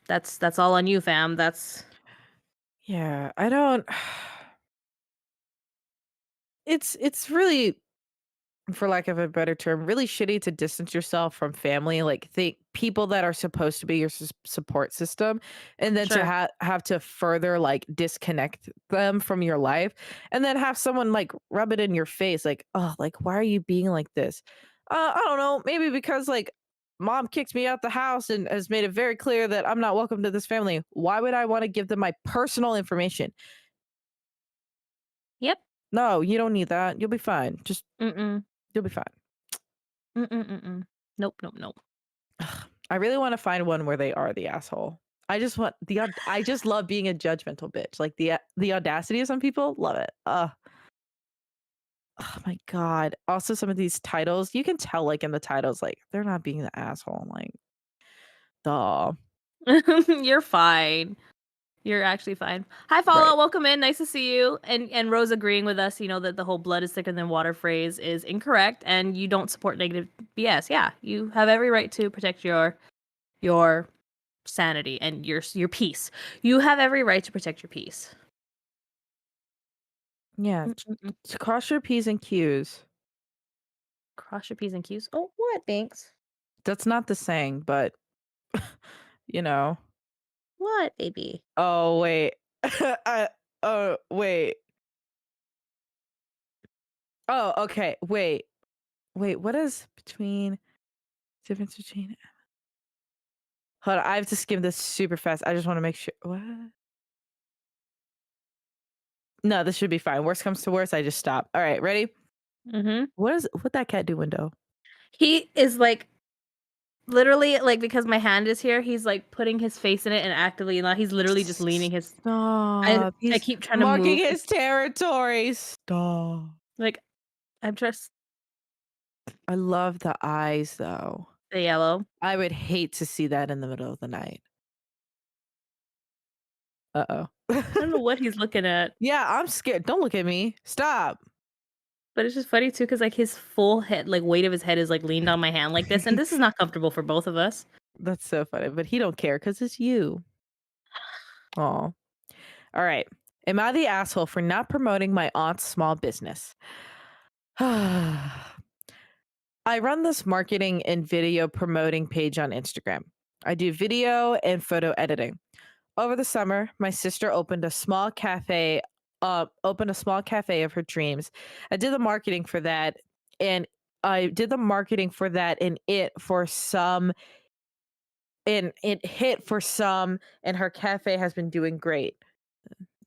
that's all on you, fam. That's Yeah, I don't it's really, for lack of a better term, really shitty to distance yourself from family, like the people that are supposed to be your support system, and then to sure. have to further like disconnect them from your life, and then have someone like rub it in your face, like, oh, like why are you being like this? I don't know, maybe because like mom kicked me out the house and has made it very clear that I'm not welcome to this family. Why would I want to give them my personal information? Yep. No, you don't need that. You'll be fine. Just Mm-mm. you'll be fine. Mm-mm. Mm-mm. Nope. Nope. Nope. Ugh, I really wanna find one where they are the asshole. I just love being a judgmental bitch, like, the audacity of some people, love it. Oh my god. Also, some of these titles, you can tell, like, in the titles, like, they're not being the asshole, I'm like, duh. You're fine. You're actually fine. Hi, Right. Fallout. Welcome in. Nice to see you. And Rose agreeing with us. That the whole "blood is thicker than water" phrase is incorrect, and you don't support negative BS. Yeah, you have every right to protect your sanity and your peace. You have every right to protect your peace. Yeah, Mm-mm-mm. cross your P's and Q's. Cross your P's and Q's. Oh, what? Thanks. That's not the saying, but, you know. What, baby? Oh, wait. I oh, wait. Oh, okay, wait. Wait, what is difference between. Hold on, I have to skim this super fast. I just wanna make sure. What? No, this should be fine. Worst comes to worst, I just stop. Alright, ready? Mm-hmm. What that cat do, window? He is like literally like because my hand is here. He's like putting his face in it and actively. He's literally just leaning his. Stop. I He's keep trying to marking move. his territory. Stop. Like I'm just I love the eyes, though. the yellow. I would hate to see that in the middle of the night. Uh-oh. I don't know what he's looking at, Yeah, I'm scared. Don't look at me. Stop. but it's just funny too, cause like his full head, like weight of his head is like leaned on my hand like this, and this is not comfortable for both of us. That's so funny, but he don't care because it's you. Oh. All right. Am I the asshole for not promoting my aunt's small business? I run this marketing and video promoting page on Instagram. I do video and photo editing. Over the summer, my sister opened a small cafe of her dreams. I did the marketing for that and I did the marketing for that and it hit for some and her cafe has been doing great.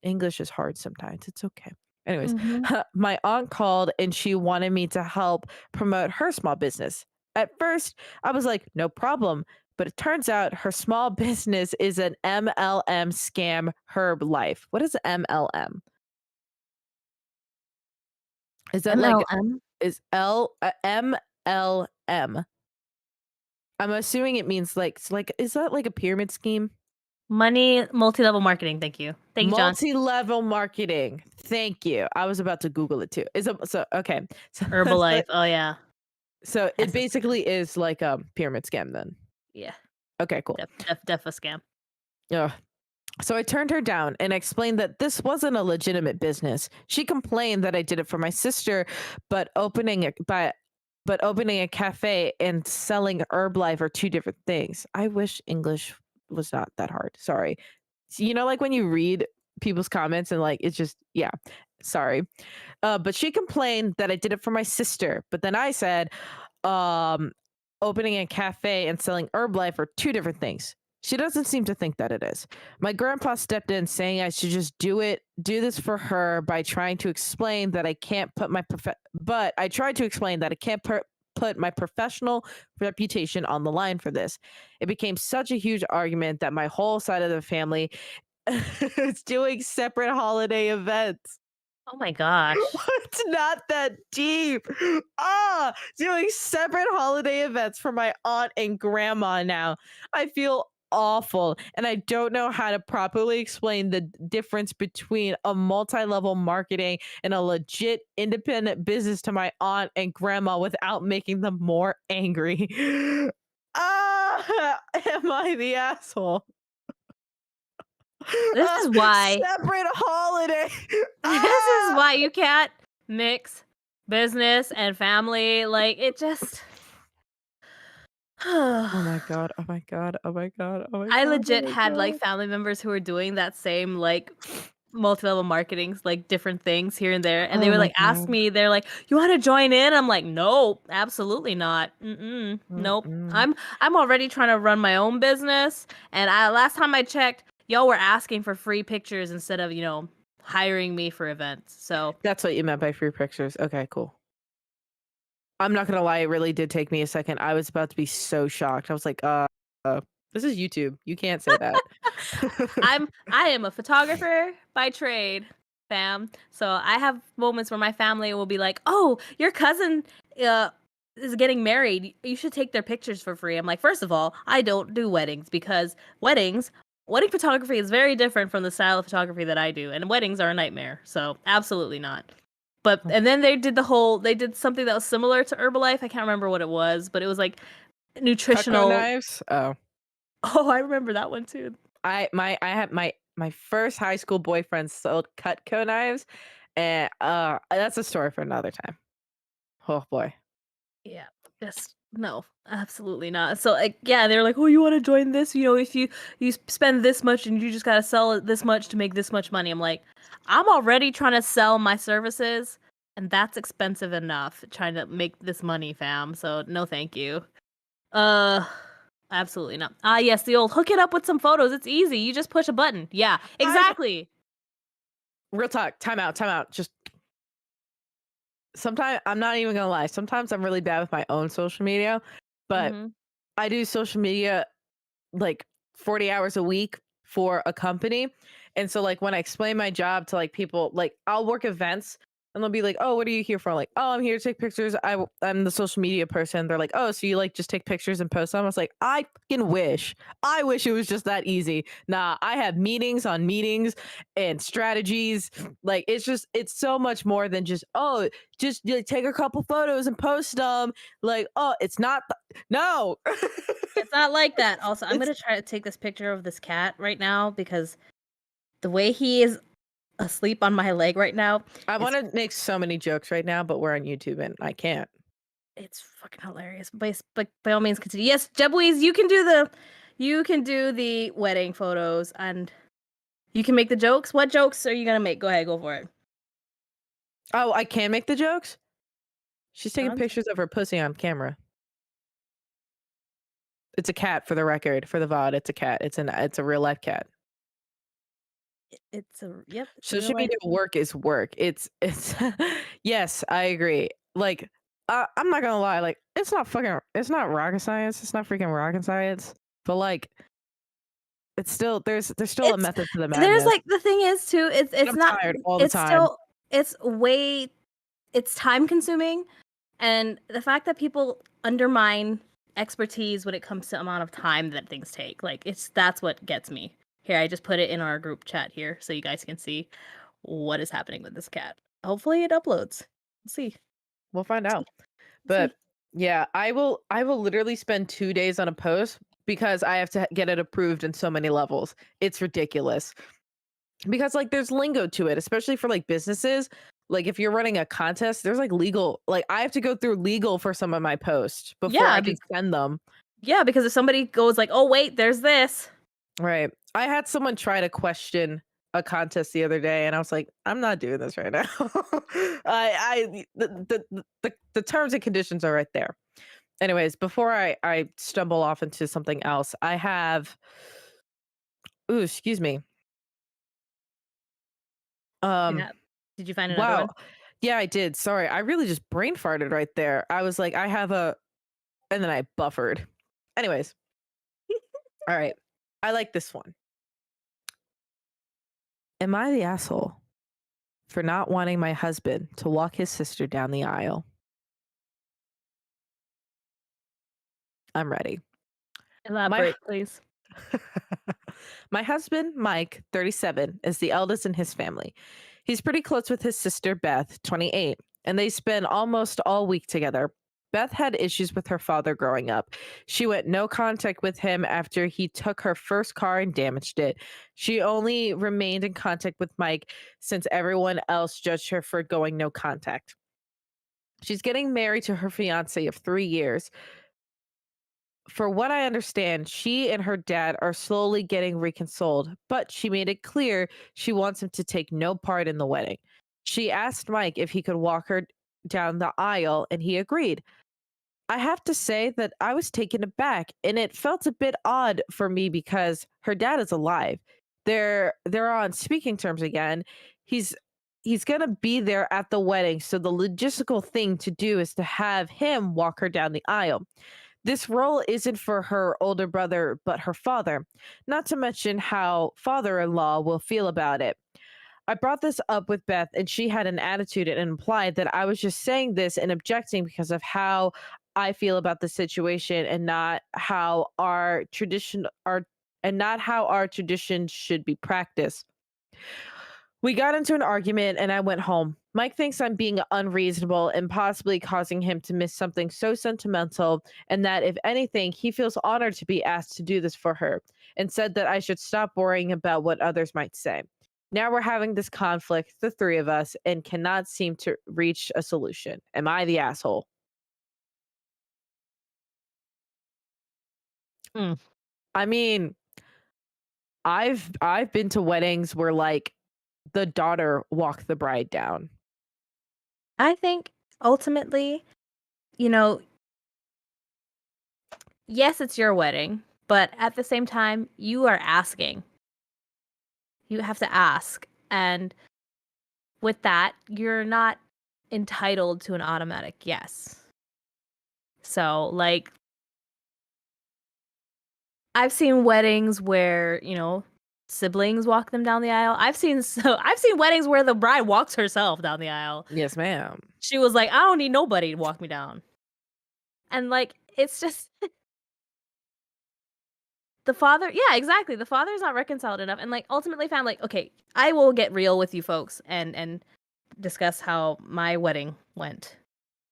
English is hard sometimes. It's okay. Anyways, Mhm. my aunt called and she wanted me to help promote her small business. At first, I was like, no problem. But it turns out her small business is an MLM scam, Herb Life. What is MLM? Is that like MLM? is MLM? I'm assuming it means like is that like a pyramid scheme? Money, multi-level marketing, thank you. Thank you, John. Multi-level marketing. Thank you. I was about to Google it too. Is it so okay. So so, Herbalife, oh yeah. so it That's a basically is like a pyramid scam then. yeah, Okay, cool. def a scam. Ugh. So I turned her down and explained that this wasn't a legitimate business. She complained that I did it for my sister, but opening a cafe and selling Herbalife are two different things. I wish English was not that hard. Sorry. So, like when you read people's comments and like it's just yeah. Sorry. But she complained that I did it for my sister. But then I said, um, opening a cafe and selling Herbalife are two different things. She doesn't seem to think that it is. My grandpa stepped in saying I should just do this for her by trying to explain that I can't put my but I tried to explain that I can't put my professional reputation on the line for this. It became such a huge argument that my whole side of the family is doing separate holiday events. Oh my gosh. It's not that deep. Doing separate holiday events for my aunt and grandma now. I feel awful and I don't know how to properly explain the difference between a multi-level marketing and a legit independent business to my aunt and grandma without making them more angry. Am I the asshole? This is why Separate holiday. this is Ah! why you can't mix business and family, like, it just Oh my god, oh my god, oh my god, oh my I god, oh legit my had, like, god. family members who were doing that same, like, multi-level marketings, like, different things here and there, and they Oh were my like, ask god. me, they're like, "You wanna join in?" I'm like, "Nope, absolutely not. Mm-mm, nope. Mm-mm. I'm already trying to run my own business, and I last time I checked, y'all were asking for free pictures instead of, hiring me for events, so That's what you meant by free pictures. Okay, cool. I'm not gonna lie, it really did take me a second. I was about to be so shocked. I was like, this is YouTube. You can't say that. I am a photographer by trade, fam. So I have moments where my family will be like, "Oh, your cousin uh is getting married. You should take their pictures for free." I'm like, first of all, I don't do weddings because wedding photography is very different from the style of photography that I do, and weddings are a nightmare. So absolutely not. But and then they did something that was similar to Herbalife. I can't remember what it was, but it was like Cutco nutritional. knives? Oh. Oh, I remember that one too. I had my first high school boyfriend sold Cutco knives, and that's a story for another time. Oh boy. Yeah, just no, absolutely not. So like, yeah, they're like, "Oh, you want to join this? If you spend this much and you just gotta sell it this much to make this much money." I'm like, I'm already trying to sell my services, and that's expensive enough. Trying to make this money, fam. So no, thank you. Uh, Absolutely not. Ah, yes, the old hook it up with some photos. It's easy. You just push a button. Yeah, I exactly. real talk. Time out. Time out. Just sometimes I'm not even gonna lie. Sometimes I'm really bad with my own social media, but Mm-hmm. I do social media like 40 hours a week for a company. And so like when I explain my job to like people, like I'll work events And they'll be like, "Oh, what are you here for?" Like, "Oh, I'm here to take pictures. I'm the social media person." They're like, "Oh, so you like just take pictures and post them?" I was like, "I fucking wish. I wish it was just that easy." Nah, I have meetings on meetings and strategies. Like it's so much more than just, "Oh, just like, take a couple photos and post them." Like, "Oh, it's not no." It's not like that. Also, I'm It's gonna try to take this picture of this cat right now because the way he is asleep on my leg right now I is wanna make so many jokes right now, but we're on YouTube and I can't. it's fucking hilarious. But by all means, continue. Yes, Jebweez, you can do the wedding photos and you can make the jokes. What jokes are you gonna make? Go ahead, go for it. Oh, I can make the jokes? She's taking Done. pictures of her pussy on camera. It's a cat for the record, for the VOD, it's a cat. It's a real life cat. It's a yep, it's a real Social life. media work is work. It's yes, I agree. Like, I'm not gonna lie, like, it's not rocket science, it's not freaking rocket science, but, like, it's still there's still a It's method to the there's madness, like the thing is too, and it's I'm not tired all the it's time. still it's way it's time consuming and the fact that people undermine expertise when it comes to amount of time that things take. Like that's what gets me. Here, I just put it in our group chat here so you guys can see what is happening with this cat. Hopefully it uploads. Let's see. We'll find See. out. Let's But, see. yeah, I will literally spend 2 days on a post because I have to get it approved in so many levels. It's ridiculous. Because, like, there's lingo to it, especially for, like, businesses. Like, if you're running a contest, there's, like, legal like, I have to go through legal for some of my posts before Yeah, I can send them. yeah, because if somebody goes like, "Oh wait, there's this." Right. I had someone try to question a contest the other day, and I was like, "I'm not doing this right now." The terms and conditions are right there. Anyways, before I stumble off into something else, I have ooh, excuse me. Um, Yeah. Did you find another wow. one? Yeah, I did. Sorry. I really just brain farted right there. I was like, I have a and then I buffered. Anyways, all right. I like this one. Am I the asshole for not wanting my husband to walk his sister down the aisle? I'm ready. My Elaborate, please. My husband, Mike, 37, is the eldest in his family. He's pretty close with his sister, Beth, 28, and they spend almost all week together. Beth had issues with her father growing up. She went no contact with him after he took her first car and damaged it. She only remained in contact with Mike since everyone else judged her for going no contact. She's getting married to her fiance of 3 years. For what I understand, she and her dad are slowly getting reconciled, but she made it clear she wants him to take no part in the wedding. She asked Mike if he could walk her down the aisle, and he agreed. I have to say that I was taken aback, and it felt a bit odd for me because her dad is alive. They're on speaking terms again. He's he's gonna be there at the wedding, so the logistical thing to do is to have him walk her down the aisle. This role isn't for her older brother, but her father, not to mention how father in law will feel about it. I brought this up with Beth, and she had an attitude and implied that I was just saying this and objecting because of how I feel about the situation and not how our tradition are and not how our traditions should be practiced. We got into an argument and I went home. Mike thinks I'm being unreasonable and possibly causing him to miss something so sentimental, and that if anything, he feels honored to be asked to do this for her, and said that I should stop worrying about what others might say. Now we're having this conflict, the three of us, and cannot seem to reach a solution. Am I the asshole? Mm. I mean, I've been to weddings where like the daughter walked the bride down. I think ultimately, you know, yes, it's your wedding, but at the same time, you are asking. You have to ask. And with that, you're not entitled to an automatic yes. So, like, I've seen weddings where, siblings walk them down the aisle. I've seen weddings where the bride walks herself down the aisle. Yes, ma'am. She was like, "I don't need nobody to walk me down." And like it's just the father, yeah, exactly. The father's not reconciled enough and like ultimately found like, okay, I will get real with you folks and discuss how my wedding went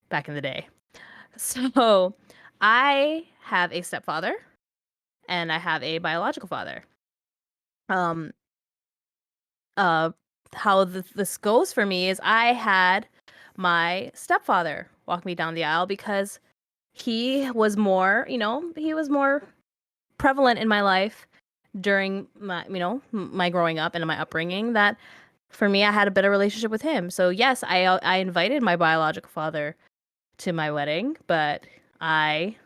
back in the day. So, I have a stepfather and I have a biological father. Um uh how this goes for me is I had my stepfather walk me down the aisle because he was more, he was more prevalent in my life during my, my growing up and my upbringing that for me I had a better relationship with him. So yes, I invited my biological father to my wedding, but I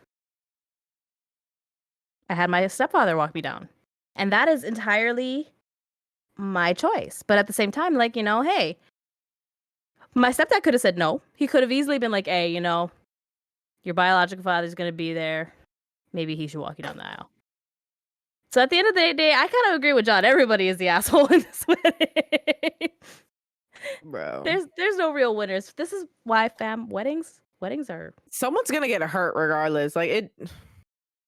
I had my stepfather walk me down. And that is entirely my choice. But at the same time, like, hey, my stepdad could have said no. He could have easily been like, hey, your biological father's going to be there. Maybe he should walk you down the aisle. So at the end of the day, I kind of agree with John. Everybody is the asshole in this wedding. Bro. There's no real winners. This is why weddings are Someone's gonna get hurt regardless. Like it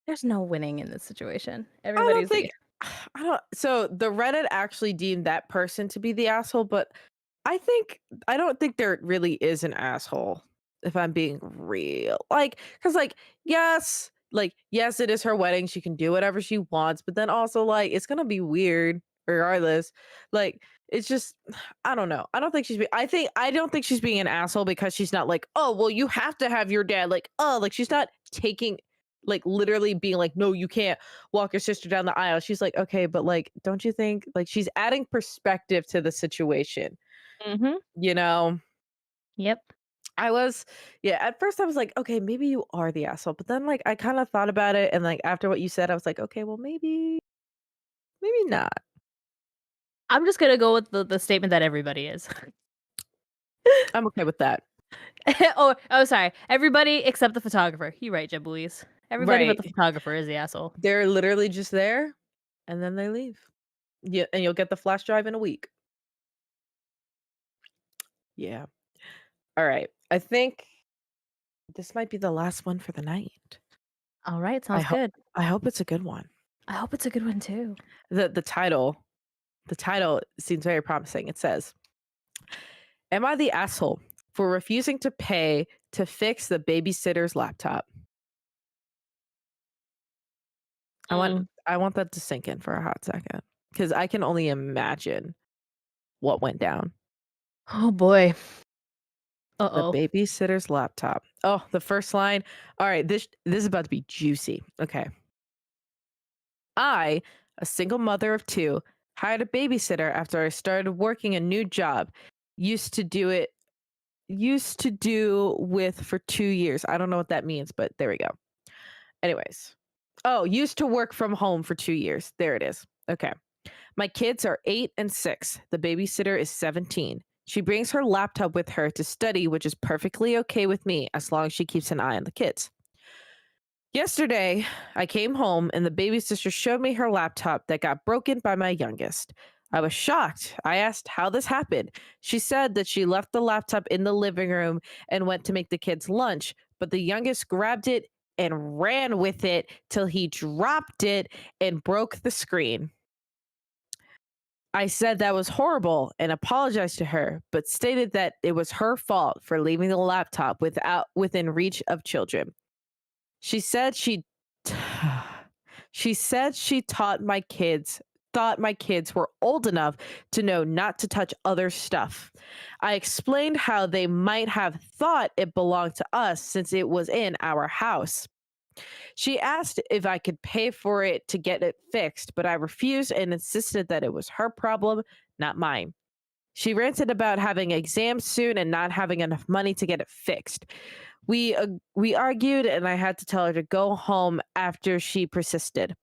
there's no winning in this situation. I don't Everybody's think the I don't so the Reddit actually deemed that person to be the asshole, but I think I don't think there really is an asshole, if I'm being real. Like, cause yes, it is her wedding. She can do whatever she wants, but then also like it's gonna be weird regardless. Like, it's just I don't know. I don't think she's being an asshole because she's not like, oh well, you have to have your dad. Like, oh, like she's not taking like literally being like, no, you can't walk your sister down the aisle. She's like, okay, but like, don't you think like she's adding perspective to the situation? Mhm. You know, Yep. I was, yeah, at first I was like, okay, maybe you are the asshole. But then like I kind of thought about it. And like after what you said, I was like, okay, well, maybe not. I'm just gonna go with the statement that everybody is. I'm okay with that. Oh, sorry. Everybody except the photographer. You right, Jabuis. Everybody but Right. the photographer is the asshole. They're literally just there and then they leave. Yeah. And you'll get the flash drive in a week. Yeah. All right. I think this might be the last one for the night. All right, I sounds hope good. I hope it's a good one. I hope it's a good one too. The title seems very promising. It says, "Am I the asshole for refusing to pay to fix the babysitter's laptop?" Mm. I want that to sink in for a hot second because I can only imagine what went down. Oh boy. The Uh-oh. babysitter's laptop. Oh, the first line. All right, this is about to be juicy. Okay. I, a single mother of two, hired a babysitter after I started working a new job. Used to do with for 2 years. I don't know what that means, but there we go. Anyways. Oh, used to work from home for 2 years. There it is. Okay. My kids are 8 and 6. The babysitter is 17. She brings her laptop with her to study, which is perfectly okay with me as long as she keeps an eye on the kids. Yesterday, I came home and the babysitter showed me her laptop that got broken by my youngest. I was shocked. I asked how this happened. She said that she left the laptop in the living room and went to make the kids lunch, but the youngest grabbed it and ran with it till he dropped it and broke the screen. I said that was horrible and apologized to her, but stated that it was her fault for leaving the laptop within reach of children. She said she said she thought my kids were old enough to know not to touch other stuff. I explained how they might have thought it belonged to us since it was in our house. She asked if I could pay for it to get it fixed, but I refused and insisted that it was her problem, not mine. She ranted about having exams soon and not having enough money to get it fixed. We argued and I had to tell her to go home after she persisted.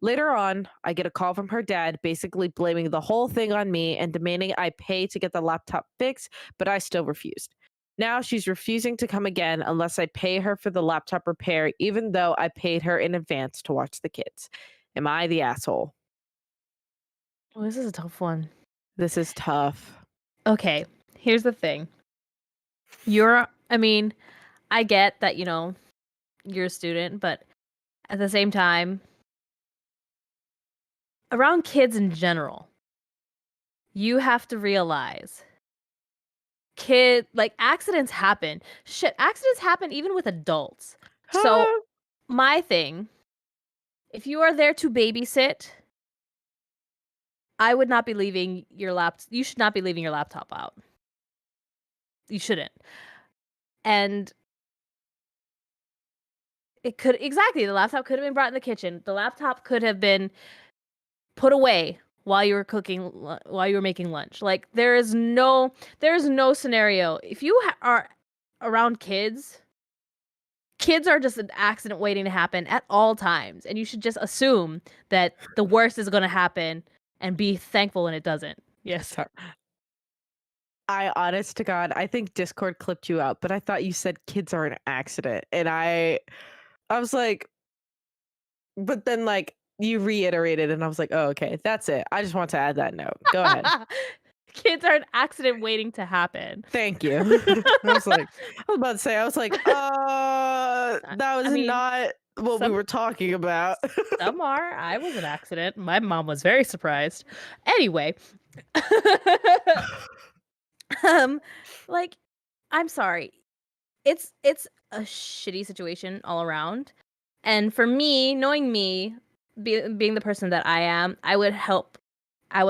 Later on, I get a call from her dad basically blaming the whole thing on me and demanding I pay to get the laptop fixed, but I still refused. Now she's refusing to come again unless I pay her for the laptop repair, even though I paid her in advance to watch the kids. Am I the asshole? Oh, this is a tough one. This is tough. Okay, here's the thing. I mean, I get that, you're a student, but at the same time, around kids in general, you have to realize accidents happen. Shit, accidents happen even with adults. So, my thing, if you are there to babysit, I would not be leaving your you should not be leaving your laptop out. You shouldn't. And the laptop could have been brought in the kitchen. The laptop could have been put away while you were while you were making lunch. Like there's no scenario. If you are around kids are just an accident waiting to happen at all times, and you should just assume that the worst is going to happen and be thankful when it doesn't. Yes. Sorry. I honest to God, I think Discord clipped you out, but I thought you said kids are an accident. And I was like, but then like you reiterated and I was like, oh, okay, that's it. I just want to add that note. Go ahead. Kids are an accident waiting to happen. Thank you. I was about to say, I was like, that was I mean, not what we some were talking about. some are. I was an accident. My mom was very surprised. Anyway, um, like, I'm sorry. It's a shitty situation all around. And for me, knowing me, being the person that I am, I would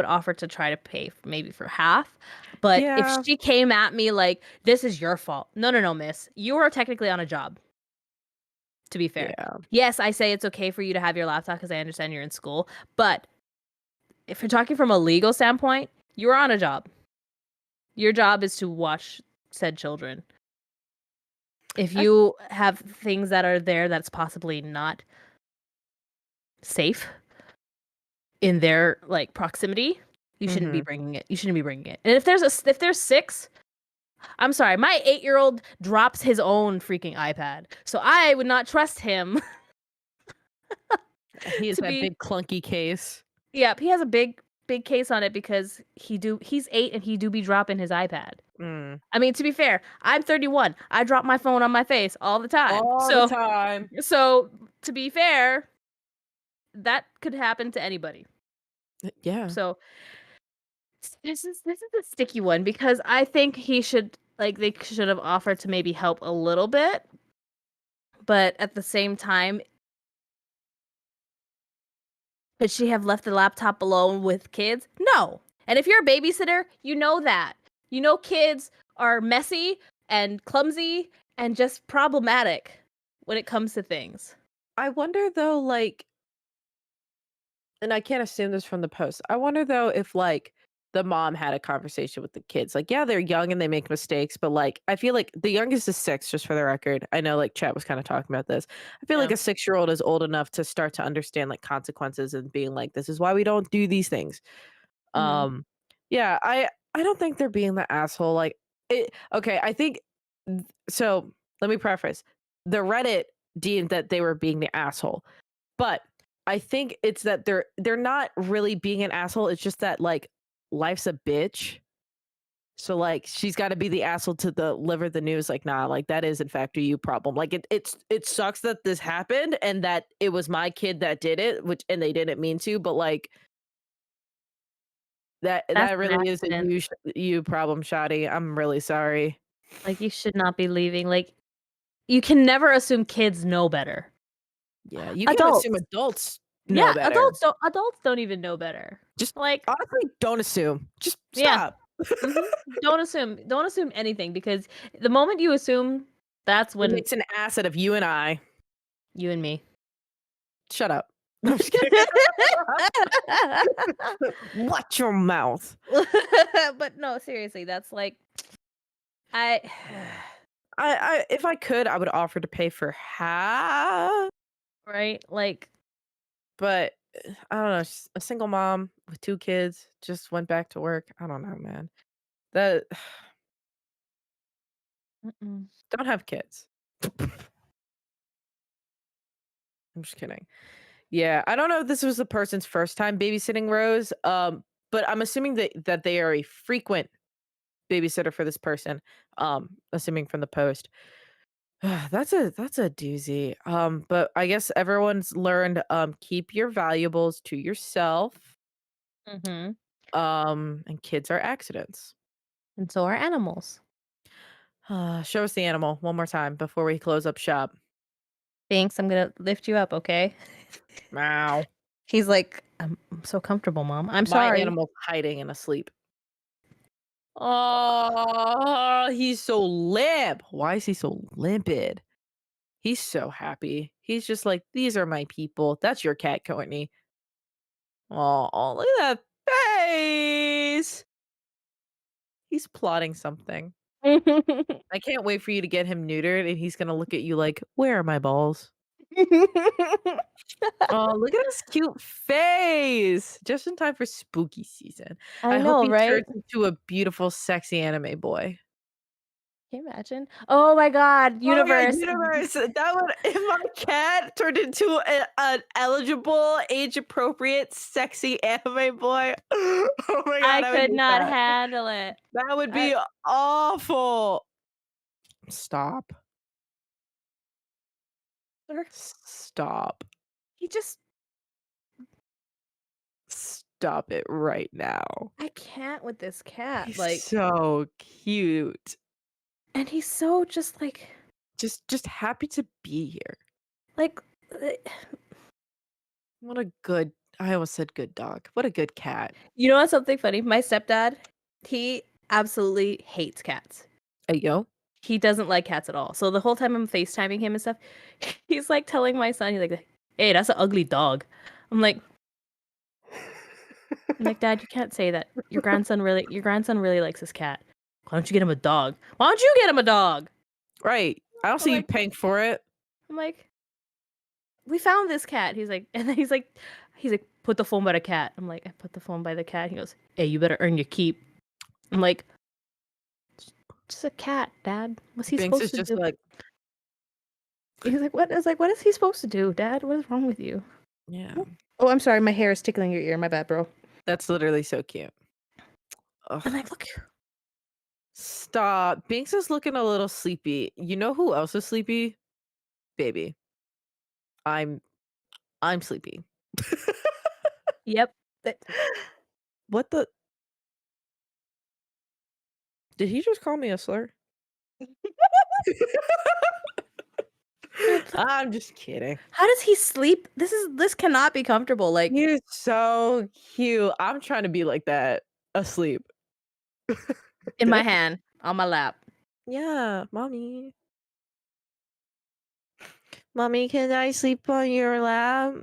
offer to try to pay maybe for half. But if Yeah. she came at me like, this is your fault. No, no, no, miss. You are technically on a job, to be fair. Yeah. Yes, I say it's okay for you to have your laptop because I understand you're in school. But if you're talking from a legal standpoint, you're on a job. Your job is to watch said children. If I you have things that are there that's possibly not safe in their proximity, you shouldn't be mhm. bringing it. You shouldn't be bringing it. And if there's 6, I'm sorry, my 8-year-old drops his own freaking iPad, so I would not trust him He has to that be. big clunky case. Yep, he has a big case on it because he's 8 and he do be dropping his iPad. Mm. I mean, to be fair, I'm 31. I drop my phone on my face all the time. All the time. So to be fair, that could happen to anybody. Yeah. So this is a sticky one because I think they should have offered to maybe help a little bit, but at the same time, could she have left the laptop alone with kids? No. And if you're a babysitter, you know that. You know kids are messy and clumsy and just problematic when it comes to things. I wonder though, like, and I can't assume this from the post. I wonder though if like the mom had a conversation with the kids. Like, yeah, they're young and they make mistakes, but like I feel like the youngest is 6, just for the record. I know like Chat was kind of talking about this. I feel like Yeah. a 6-year-old is old enough to start to understand like consequences and being like, this is why we don't do these things. Mhm. Um, yeah, I don't think they're being the asshole. Like okay, I think so let me preface. The Reddit deemed that they were being the asshole. But I think it's that they're not really being an asshole, it's just that, like, life's a bitch. So, like, she's gotta be the asshole to deliver the news, like, "Nah, like, that is in fact a you problem." Like, it sucks that this happened and that it was my kid that did it, which and they didn't mean to, but, like, That's that an really is a accident. you problem, Shadi. I'm really sorry. Like, you should not be leaving. Like, you can never assume kids know better. Yeah, you can't assume Adults. adults know Yeah, better. adults don't even know better. Just Like, honestly, don't assume. Just yeah. stop. Mhm. Don't assume anything because the moment you assume, that's It when makes an ass out of you and I. you and me. Shut up. No, I'm just kidding. Watch your mouth. But no, seriously, that's like I I if I could, I would offer to pay for half, right? Like but I don't know, a single mom with 2 kids just went back to work. I don't know, man. That mm-mm. don't have kids. I'm just kidding. Yeah, I don't know if this was the person's first time babysitting Rose, but I'm assuming that they are a frequent babysitter for this person, assuming from the post. That's a doozy. But I guess everyone's learned, keep your valuables to yourself, Mhm. and kids are accidents. And so are animals. Show us the animal one more time before we close up shop. Thanks, I'm gonna lift you up, okay? Meow. He's like, I'm so comfortable, mom. I'm My sorry." animal's hiding and asleep. Oh, he's so limp. Why is he so limpid? He's so happy. He's just like, "These are my people." That's your cat, Courtney. Oh, look at that face. He's plotting something. I can't wait for you to get him neutered, and he's gonna look at you like, "Where are my balls?" Oh, look at his cute face. Just in time for spooky season. I I hope know, he turns right? into a beautiful, sexy anime boy. Can you imagine? Oh my god, Oh my god, universe. universe! That would if my cat turned into an eligible, age-appropriate, sexy anime boy, oh my I god, I would could hate not that. handle it. That would I be awful. Stop. or Stop. he just Stop it right now. I can't with this cat, He's like so cute. and he's so just Just happy to be here. like, What a good I almost said good dog. What a good cat. you know what's something funny? My stepdad, he absolutely hates cats. Hey, yo. He doesn't like cats at all. So the whole time I'm FaceTiming him and stuff, he's like telling my son, he's like, "Hey, that's an ugly dog." I'm like, "Dad, you can't say that. Your grandson really likes his cat. Why don't you get him a dog? Why don't you get him a dog?" Right. I don't I'm see you like, paying for it. I'm like, "We found this cat." He's like, and then he's like, "Put the phone by the cat." I'm like, "I put the phone by the cat." He goes, "Hey, you better earn your keep." I'm like, "Just a cat, Dad. What's he Binks supposed is to just do?" like, He's like, "What?" I was like, "What is he supposed to do, Dad? What is wrong with you?" yeah. Oh, I'm sorry. My hair is tickling your ear. My bad, bro. That's literally so cute. I'm Ugh. like, look. Stop. Binks is looking a little sleepy. You know who else is sleepy? Baby. I'm I'm sleepy. Yep. What the Did he just call me a slur? I'm just kidding. How does he sleep? This cannot be comfortable. Like You're so cute. I'm trying to be like that, asleep. in my hand, on my lap. Yeah, mommy. Mommy, can I sleep on your lap?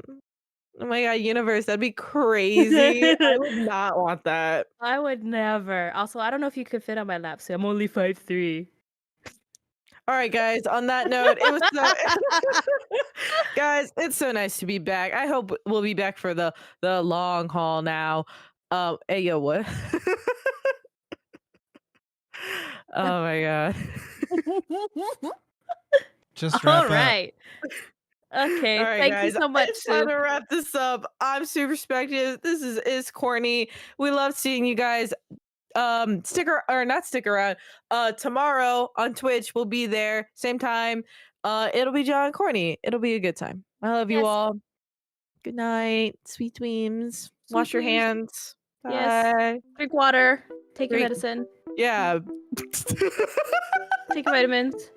Oh my god, universe, that'd be crazy. I would not want that. I would never. Also, I don't know if you could fit on my lap, so I'm only 5'3". All right, guys, on that note, it was so guys, it's so nice to be back. I hope we'll be back for the long haul now. Hey, yo, what? Oh my god. Just All wrap up. right. All Okay. right, Thank you guys, so much, it's time Sue. to wrap this up. I'm SuPerspective. This is Courtney. We love seeing you guys. Not stick around. Tomorrow on Twitch, we'll be there, same time. It'll be John and Courtney. It'll be a good time. I love you Yes. all. Good night, sweet dreams. Sweet Wash your dreams. hands. Yes. Bye. Drink water. Take your Drink. medicine. Yeah. Take your vitamins.